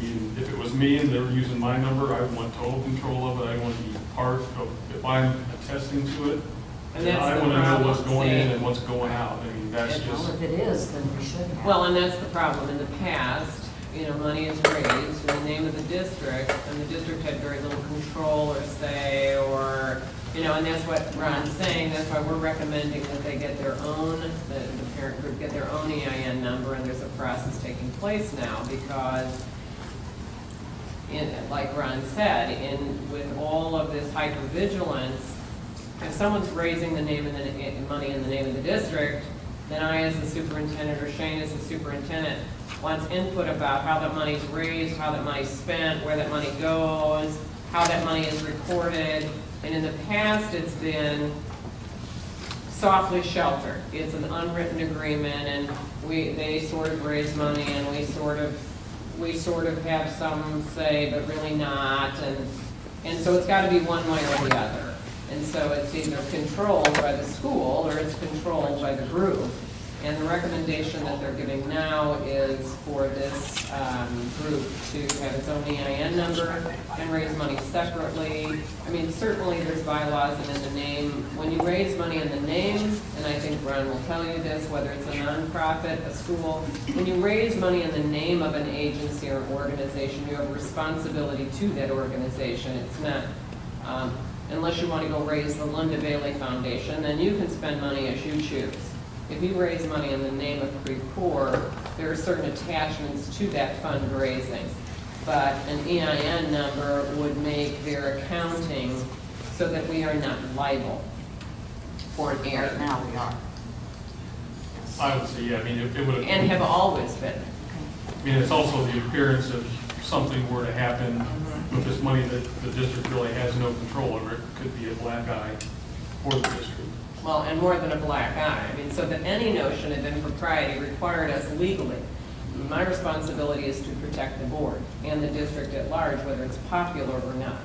mean, if it was me and they were using my number, I would want total control of it. I want to be part of, if I'm attesting to it, And then that's I the want to know problem, what's going in see? and what's going out. I mean, that's Well, just, if it is, then we should have. Well, and that's the problem. In the past, money is raised in the name of the district, and the district had very little control or say, or, and that's what Ron's saying. That's why we're recommending that they get their own, the parent group get their own EIN number, and there's a process taking place now, because like Ron said, with all of this hypervigilance, if someone's raising the name and money in the name of the district, then I, as the superintendent, or Shane, as the superintendent, wants input about how that money's raised, how that money's spent, where that money goes, how that money is recorded. And in the past, it's been softly sheltered. It's an unwritten agreement, and they sort of raise money, and we sort of have some say, but really not. And so it's got to be one way or the other. And so it's either controlled by the school or it's controlled by the group. And the recommendation that they're giving now is for this group to have its own EIN number and raise money separately. I mean, certainly there's bylaws, and in the name, when you raise money in the name, and I think Ron will tell you this, whether it's a nonprofit, a school, when you raise money in the name of an agency or organization, you have a responsibility to that organization. It's not, unless you want to go raise the Linda Bailey Foundation, then you can spend money as you choose. If you raise money in the name of Creve Coeur, there are certain attachments to that fundraising. But an EIN number would make their accounting so that we are not liable for an error. Right now, we are. I would say, yeah, I mean, it would have. And have always been. I mean, it's also the appearance of something were to happen with this money that the district really has no control over. It could be a black eye for the district. Well, and more than a black eye. I mean, so that any notion of impropriety required us legally. My responsibility is to protect the board and the district at large, whether it's popular or not.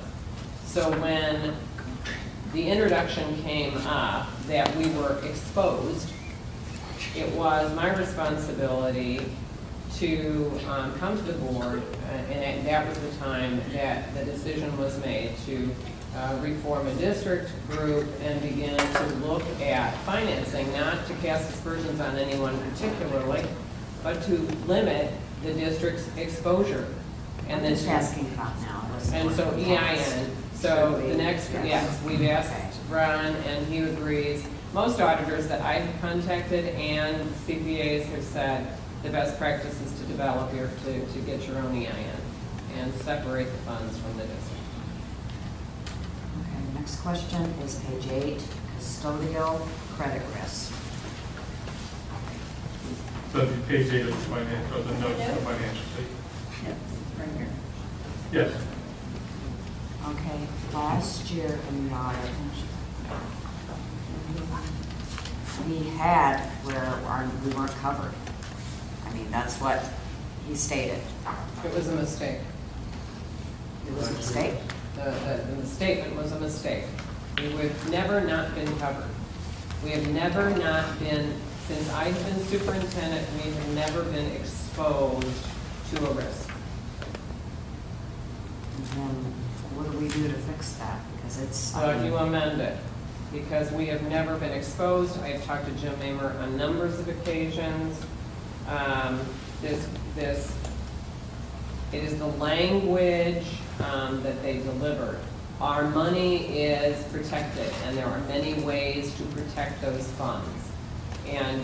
So when the introduction came up that we were exposed, it was my responsibility to come to the board, and that was the time that the decision was made to reform a district group and begin to look at financing, not to cast aspersions on anyone particularly, but to limit the district's exposure. I'm And then just asking about now. and so EIN, so the next, yes, we've asked Okay. Ron, and he agrees. Most auditors that I have contacted and CPAs have said the best practice is to develop to get your own EIN and separate the funds from the district. Okay, next question is page 8, custodial credit risk. So that'd be page 8 of the financial, of the notes of the financial statement. Yep, right here. Yes. Okay, last year in the audit, we had where we weren't covered. I mean, that's what he stated. It was a mistake. It was a mistake. The statement was a mistake. We have never not been covered. We have never not been, since I've been superintendent, we have never been exposed to a risk. And then what do we do to fix that? Because it's, So if you amend it, because we have never been exposed, I have talked to Jim Mamer on numbers of occasions. It is the language that they delivered. Our money is protected, and there are many ways to protect those funds. And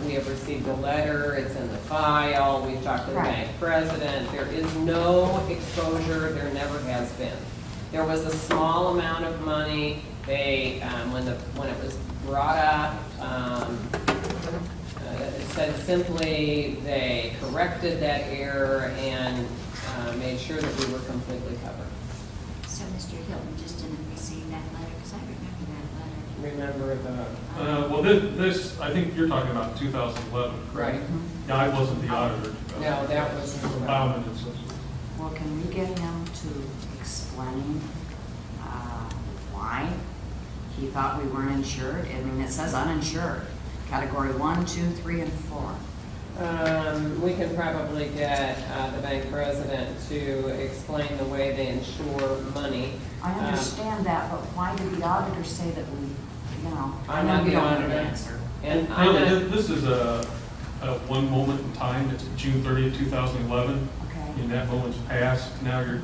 we have received a letter, it's in the file, we've talked to the bank president. There is no exposure, there never has been. There was a small amount of money. They, when it was brought up, it said simply they corrected that error and made sure that we were completely covered. So Mr. Hilton just didn't receive that letter, because I remember that letter. Remember the, Well, this, I think you're talking about 2011, correct? right? Yeah, I wasn't the auditor. No, that was. Bauman and so. well, can we get him to explain why he thought we weren't insured? I mean, it says uninsured, category 1, 2, 3, and 4. We can probably get the bank president to explain the way they insure money. I understand that, but why did the auditor say that we, you know? I'm I not know we the don't have an auditor. answer. And I'm Really, not, this is a one moment in time. It's June 30th, 2011. Okay. And that moment's passed. Now you're,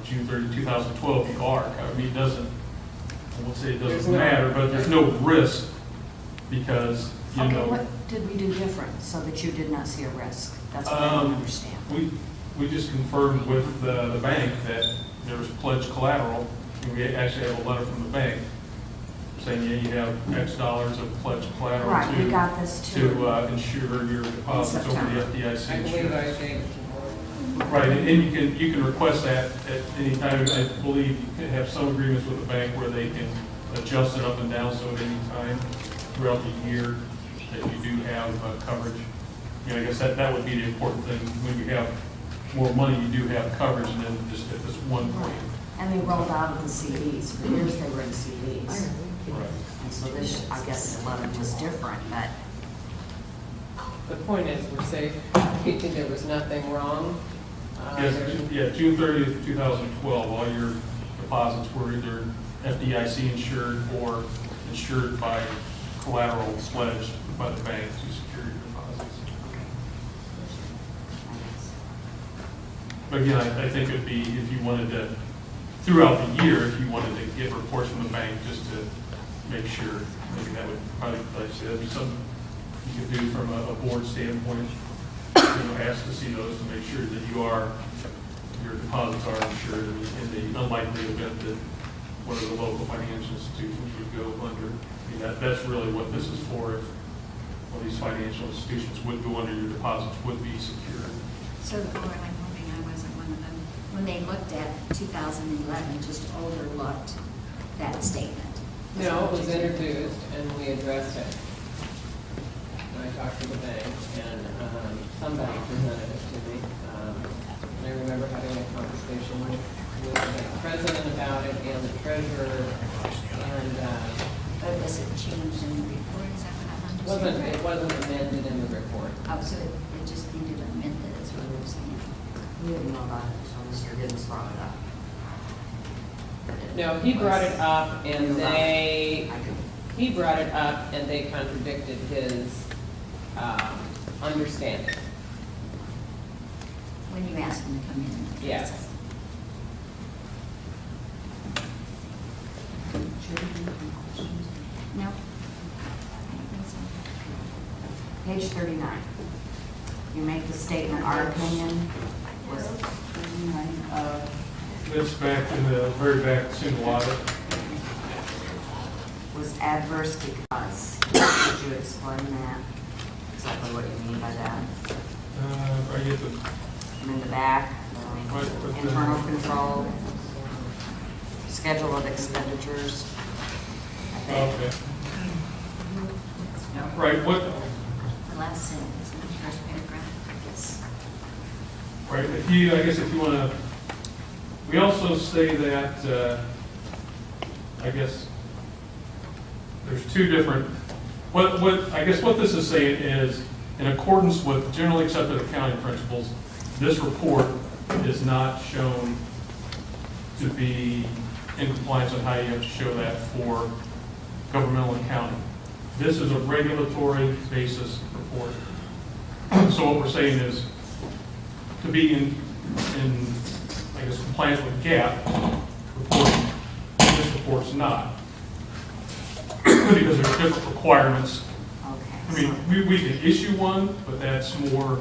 June 30th, 2012, you are. I mean, it doesn't, I won't say it There's doesn't no- matter, but there's no risk because, Okay, what did we do different so that you did not see a risk? That's what I don't understand. we just confirmed with the bank that there was pledged collateral. And we actually have a letter from the bank saying, yeah, you have X dollars of pledged collateral Right, we got this too. to insure your deposits over the FDIC I believe I insurance. gave it to the board. Right, and you can request that at any time. I believe you can have some agreements with the bank where they can adjust it up and down, so at any time throughout the year that you do have coverage. I guess that would be the important thing. When you have more money, you do have coverage, and then just at this one point. And they rolled out of the CDs. For years, they were in CDs. Right. And so this, I guess, 11 was different, but The point is, we're safe. There was nothing wrong. Yes, June 30th, 2012, all your deposits were either FDIC insured or insured by collateral pledged by the bank to secure your deposits. But again, I think it'd be, if you wanted to, throughout the year, if you wanted to get reports from the bank just to make sure, maybe that would probably, like I said, that'd be something you could do from a board standpoint. Ask to see those to make sure that your deposits are insured in the unlikely event that one of the local financial institutions would go under. I mean, that's really what this is for. If one of these financial institutions would go under, your deposits would be secured. So the board, I'm hoping I wasn't one of them, when they looked at 2011, just overlooked that statement. No, it was introduced and we addressed it. And I talked to the bank and somebody presented it to me. And I remember having a conversation with the bank president about it and the treasurer. And But was it changed in the report? Is that what I'm understanding? it wasn't amended in the report. Oh, so it just needed amended, is what we're saying. We didn't know about it, so Mr. Gibbons brought it up. No, he brought it up and I could he brought it up and they contradicted his understanding. When you asked them to come in. Yes. No? I don't think so. Page 39. You make the statement, our opinion was, It's back in the very back single audit. was adverse because. Could you explain that? Exactly what you mean by that? I get the, I'm in the back, Right, but the- internal control, schedule of expenditures. I think. okay. Right, what, The last sentence in the first paragraph, I guess. right, if you, I guess if you want to, we also say that, I guess, there's two different, I guess what this is saying is, in accordance with generally accepted accounting principles, this report is not shown to be in compliance with how you have to show that for governmental accounting. This is a regulatory basis report. So what we're saying is, to be in I guess, compliance with GAAP reporting, this report's not. Because there's different requirements. Okay. I mean, we can issue one, but that's more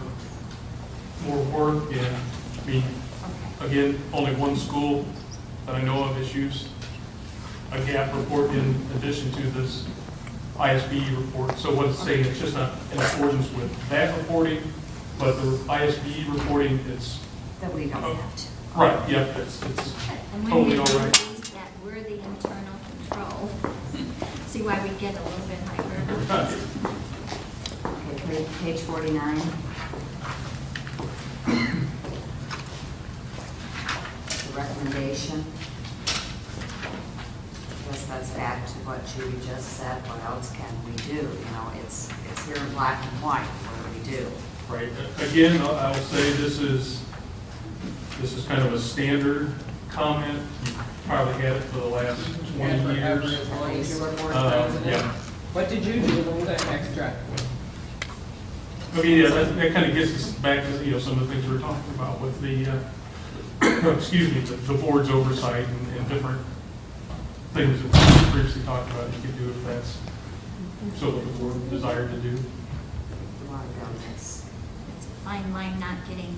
work, and, I mean, again, only one school that I know of issues a GAAP report in addition to this ISB report. So what it's saying, it's just not in accordance with that reporting, but the ISB reporting, it's, That we don't have to. right, yep, it's And when totally we all right. use that we're the internal control, see why we get a little bit hyper? Okay, page 49. The recommendation. I guess that's back to what Judy just said. What else can we do? You know, it's here in black and white. What do we do? Right, again, I will say this is kind of a standard comment. You've probably had it for the last 20 And forever, years. as long as you were board president. Yeah. What did you do to lose that extra? I mean, yeah, that kind of gets us back to, some of the things we were talking about with the, excuse me, the board's oversight and different things that we previously talked about you could do if that's so what the board desired to do. You want to go this? It's a fine line not getting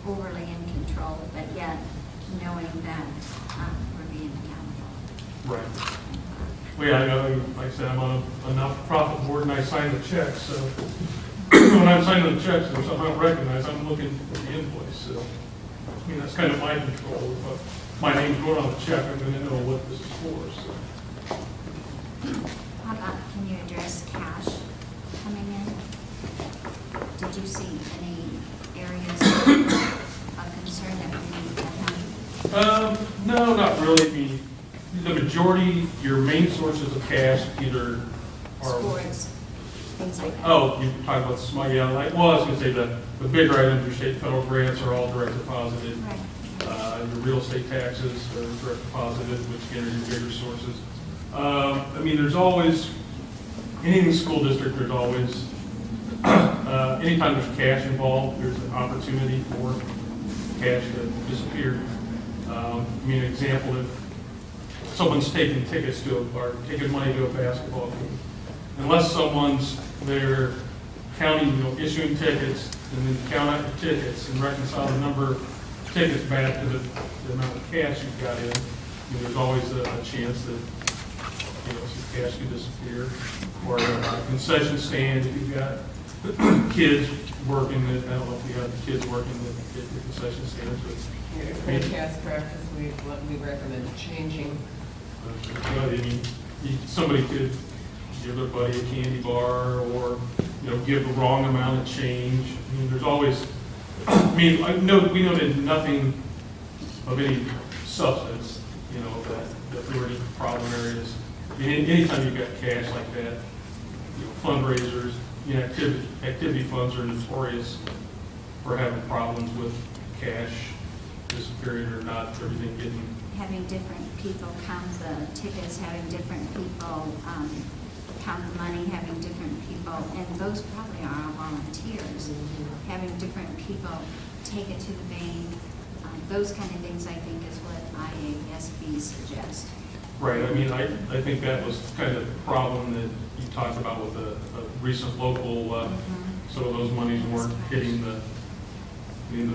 overly in control, but yet knowing that we're being accountable. Right. Well, yeah, I know, like I said, I'm on a not-for-profit board and I sign the checks, so when I'm signing the checks, there's something I don't recognize, I'm looking at the invoice, so, I mean, that's kind of my control. If my name's going on the check, I'm gonna know what this is for, so. How about, can you address cash coming in? Did you see any areas of concern that we need to have? No, not really. I mean, the majority, your main sources of cash either are. Sports, things like that? Oh, you talked about the small, yeah, like, well, I was gonna say the bigger items, your state and federal grants are all direct deposited. Right. Your real estate taxes are direct deposited, which again are your bigger sources. I mean, there's always, in any school district, there's always, anytime there's cash involved, there's an opportunity for cash to disappear. I mean, an example, if someone's taking tickets to or taking money to a basketball game, unless someone's there counting, issuing tickets, and then count out your tickets and reconcile the number of tickets back to the amount of cash you've got in, there's always a chance that, some cash could disappear. Or a concession stand, if you've got kids working, I don't know if you have kids working at the concession stands, but In past practice, we recommend changing. I mean, somebody could give their buddy a candy bar or, give the wrong amount of change. I mean, there's always, we noted nothing of any substance, that there were any problem areas. I mean, anytime you've got cash like that, fundraisers, you know, activity funds are notorious for having problems with cash disappearing or not everything getting. Having different people count the tickets, having different people count the money, having different people, and those probably are all volunteers, having different people take it to the bank, those kind of things I think is what IASB suggests. Right, I mean, I think that was kind of the problem that you talked about with a recent local, so those monies weren't hitting the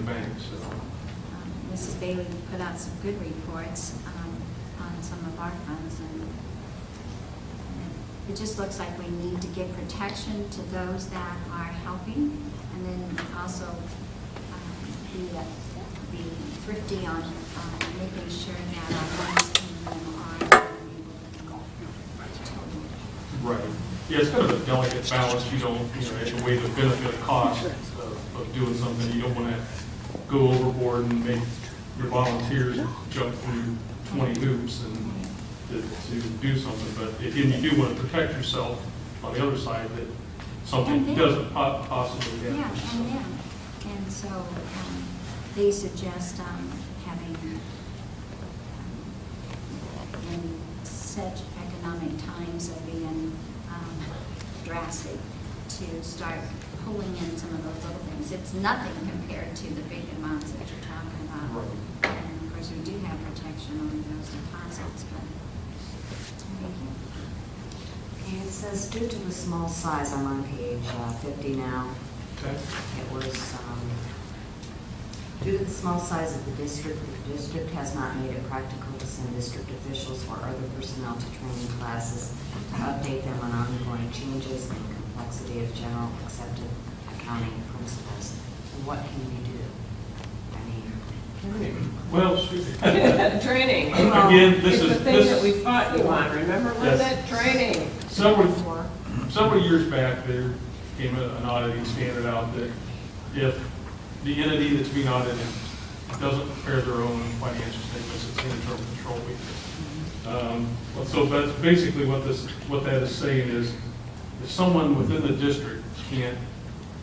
bank, so. Mrs. Bailey put out some good reports on some of our funds, and it just looks like we need to give protection to those that are helping, and then also be thrifty on making sure that our funds are able to. Right. Yeah, it's kind of a delicate balance. You don't, you know, to weigh the benefit cost of doing something. You don't want to go overboard and make your volunteers jump through 20 hoops and to do something. But again, you do want to protect yourself on the other side that something doesn't possibly happen. Yeah, and them. And so they suggest having in such economic times of being drastic to start pulling in some of those little things. It's nothing compared to the big amounts that you're talking about. Right. And of course, we do have protection on those deposits, but thank you. Okay, it says due to the small size, I'm on page 50 now. Okay. It was, due to the small size of the district has not made it practical to send district officials or other personnel to training classes to update them on ongoing changes and complexity of general accepted accounting principles. What can we do? I mean, Well, Training. Again, this It's the is- thing this- that we fought you on, remember, Yes. Linda? Training. several years back, there came an auditing standard out that if the entity that's being audited doesn't prepare their own financial statements, it's an internal control weakness. So that's basically what that is saying is, if someone within the district can't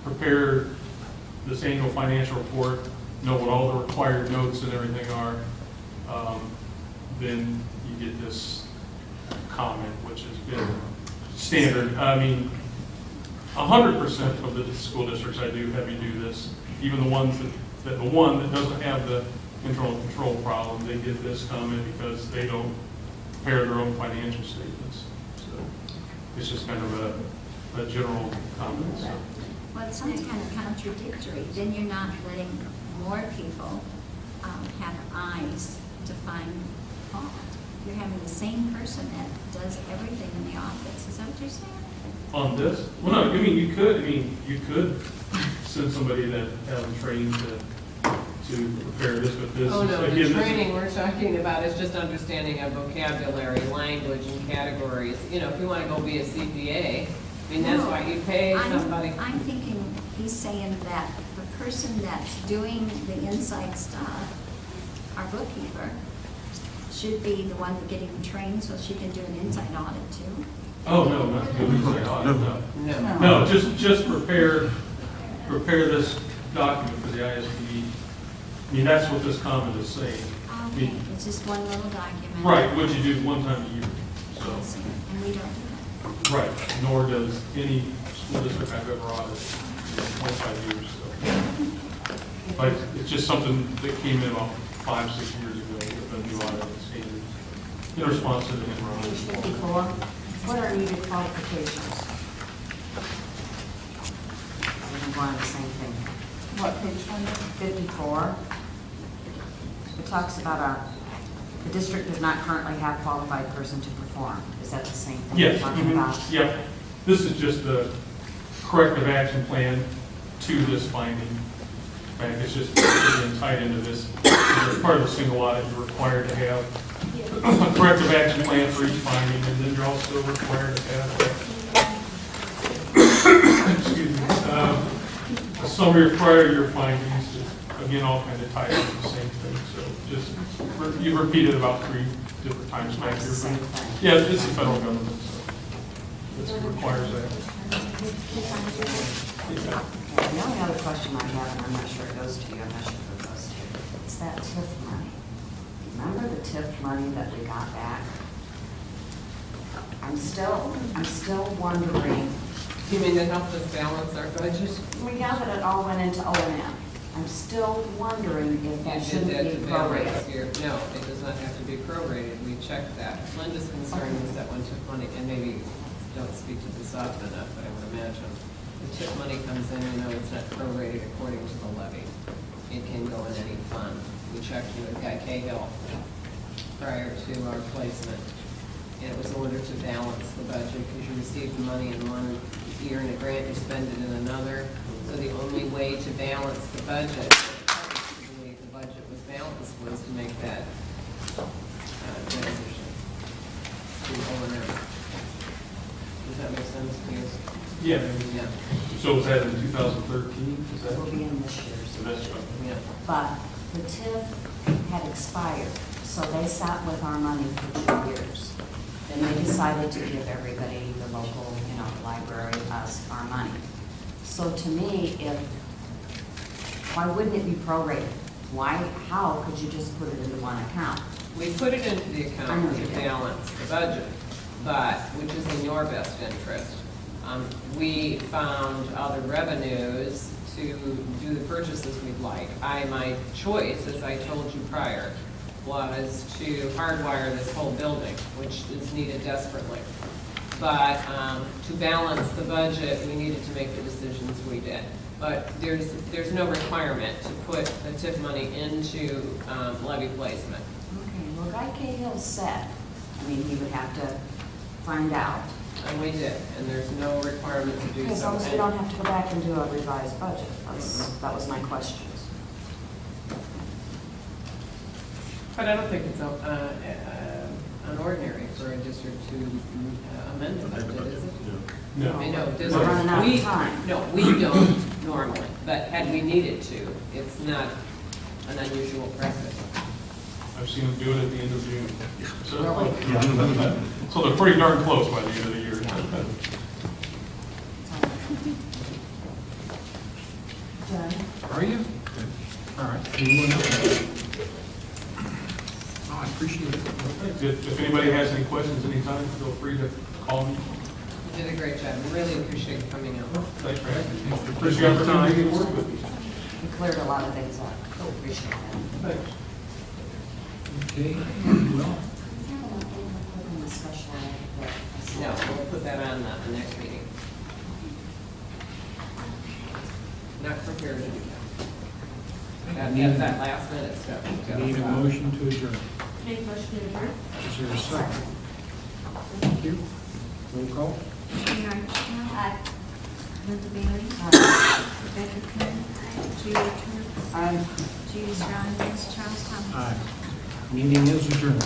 prepare this annual financial report, know what all the required notes and everything are, then you get this comment, which has been standard. I mean, 100% of the school districts I do have you do this, even the ones that the one that doesn't have the internal control problem, they get this comment because they don't prepare their own financial statements. So it's just kind of a general comment. So. Well, it sounds kind of contradictory. Then you're not letting more people have eyes to find fault. You're having the same person that does everything in the office. Is that what you're saying? On this? Well, no, I mean, you could send somebody that has them trained to prepare this, but this Oh, no, is, the again, training we're talking about is just understanding of vocabulary, language, and categories. You know, if you want to go be a CPA, I mean, that's No, why you pay somebody. I'm thinking he's saying that the person that's doing the inside stuff, our bookkeeper, should be the one getting trained so she can do an inside audit too. oh, no, not doing inside audit, no. No. No, just prepare this document for the ISB. I mean, that's what this comment is saying. Okay, it's just one little document. Right, what you do one time a year, so. And we don't do that. Right, nor does any school district I've ever audited in 25 years, so. Like, it's just something that came in about 5-6 years ago with a new audit standard in response to the enrollment. page 54, what are needed qualifications? We can go on the same thing. What page number? 54, it talks about the district does not currently have qualified person to perform. Is that the same thing Yes. we're talking about? Yep. This is just the corrective action plan to this finding. Right? It's just again, tied into this. As part of the single audit, you're required to have a corrective action plan for each finding, and then you're also required to have excuse me, a summary of prior year findings. Again, all kind of tied into the same thing. So just you repeat it about 3 different times back here. Same thing. Yeah, it's the federal government, so it requires that. The only other question I have, and I'm not sure it goes to you, I'm not sure if it goes to you, it's that TIF money. Remember the TIF money that we got back? I'm still wondering, You mean to help us balance our budget? we got that it all went into O&M. I'm still wondering if that You did shouldn't that be to balance prorated. your, no, it does not have to be prorated, we checked that. Linda's concern is that when TIF money, and maybe don't speak to this often enough, but I would imagine, the TIF money comes in, it's not prorated according to the levy. It can go in any fund. We checked with Guy Cahill prior to our placement, and it was ordered to balance the budget, because you receive the money in one year in a grant, you spend it in another. So the only way to balance the budget, the way the budget was balanced, was to make that transition to O&M. Does that make sense to you? Yeah. Yeah. So was that in 2013? Is It that? will be in this year's. So that's right. Yeah. But the TIF had expired, so they sat with our money for 2 years. Then they decided to give everybody, the local, library, us, our money. So to me, why wouldn't it be prorated? How could you just put it into one account? We put it into the I account know to you did. balance the budget, but, which is in your best interest. We found other revenues to do the purchases we'd like. My choice, as I told you prior, was to hardwire this whole building, which is needed desperately. But to balance the budget, we needed to make the decisions we did. But there's no requirement to put the TIF money into levy placement. Okay, well, Guy Cahill said, he would have to find out. And we did, and there's no requirement to do Okay, as so. long as we don't have to go back and do a revised budget. That was my question. But I don't think it's unordinary for a district to amend the budget, is it? No. I know, does We're running out of we- time. No, we don't normally, but had we needed to, it's not an unusual practice. I've seen them do it at the end of June. So, Really? so they're pretty darn close by the end of the year. Done. Are you? All right. Anyone else? Oh, I appreciate it. If anybody has any questions anytime, feel free to call me. You did a great job. We really appreciate you coming out. Thanks for having me. Appreciate the opportunity to work with you. You cleared a lot of things up. Appreciate that. Thanks. Okay, well, No, we'll put that on the next meeting. Not prepared to do that. That's that last minute stuff. need a motion to adjourn. Make a motion to adjourn. Is there a second? Thank you. Roll call. Shane Armstrong. Aye. Linda Bailey. Rebecca Kern. Julie Turner. Judy Strong. Charles Thomas. Aye. Meeting is adjourned.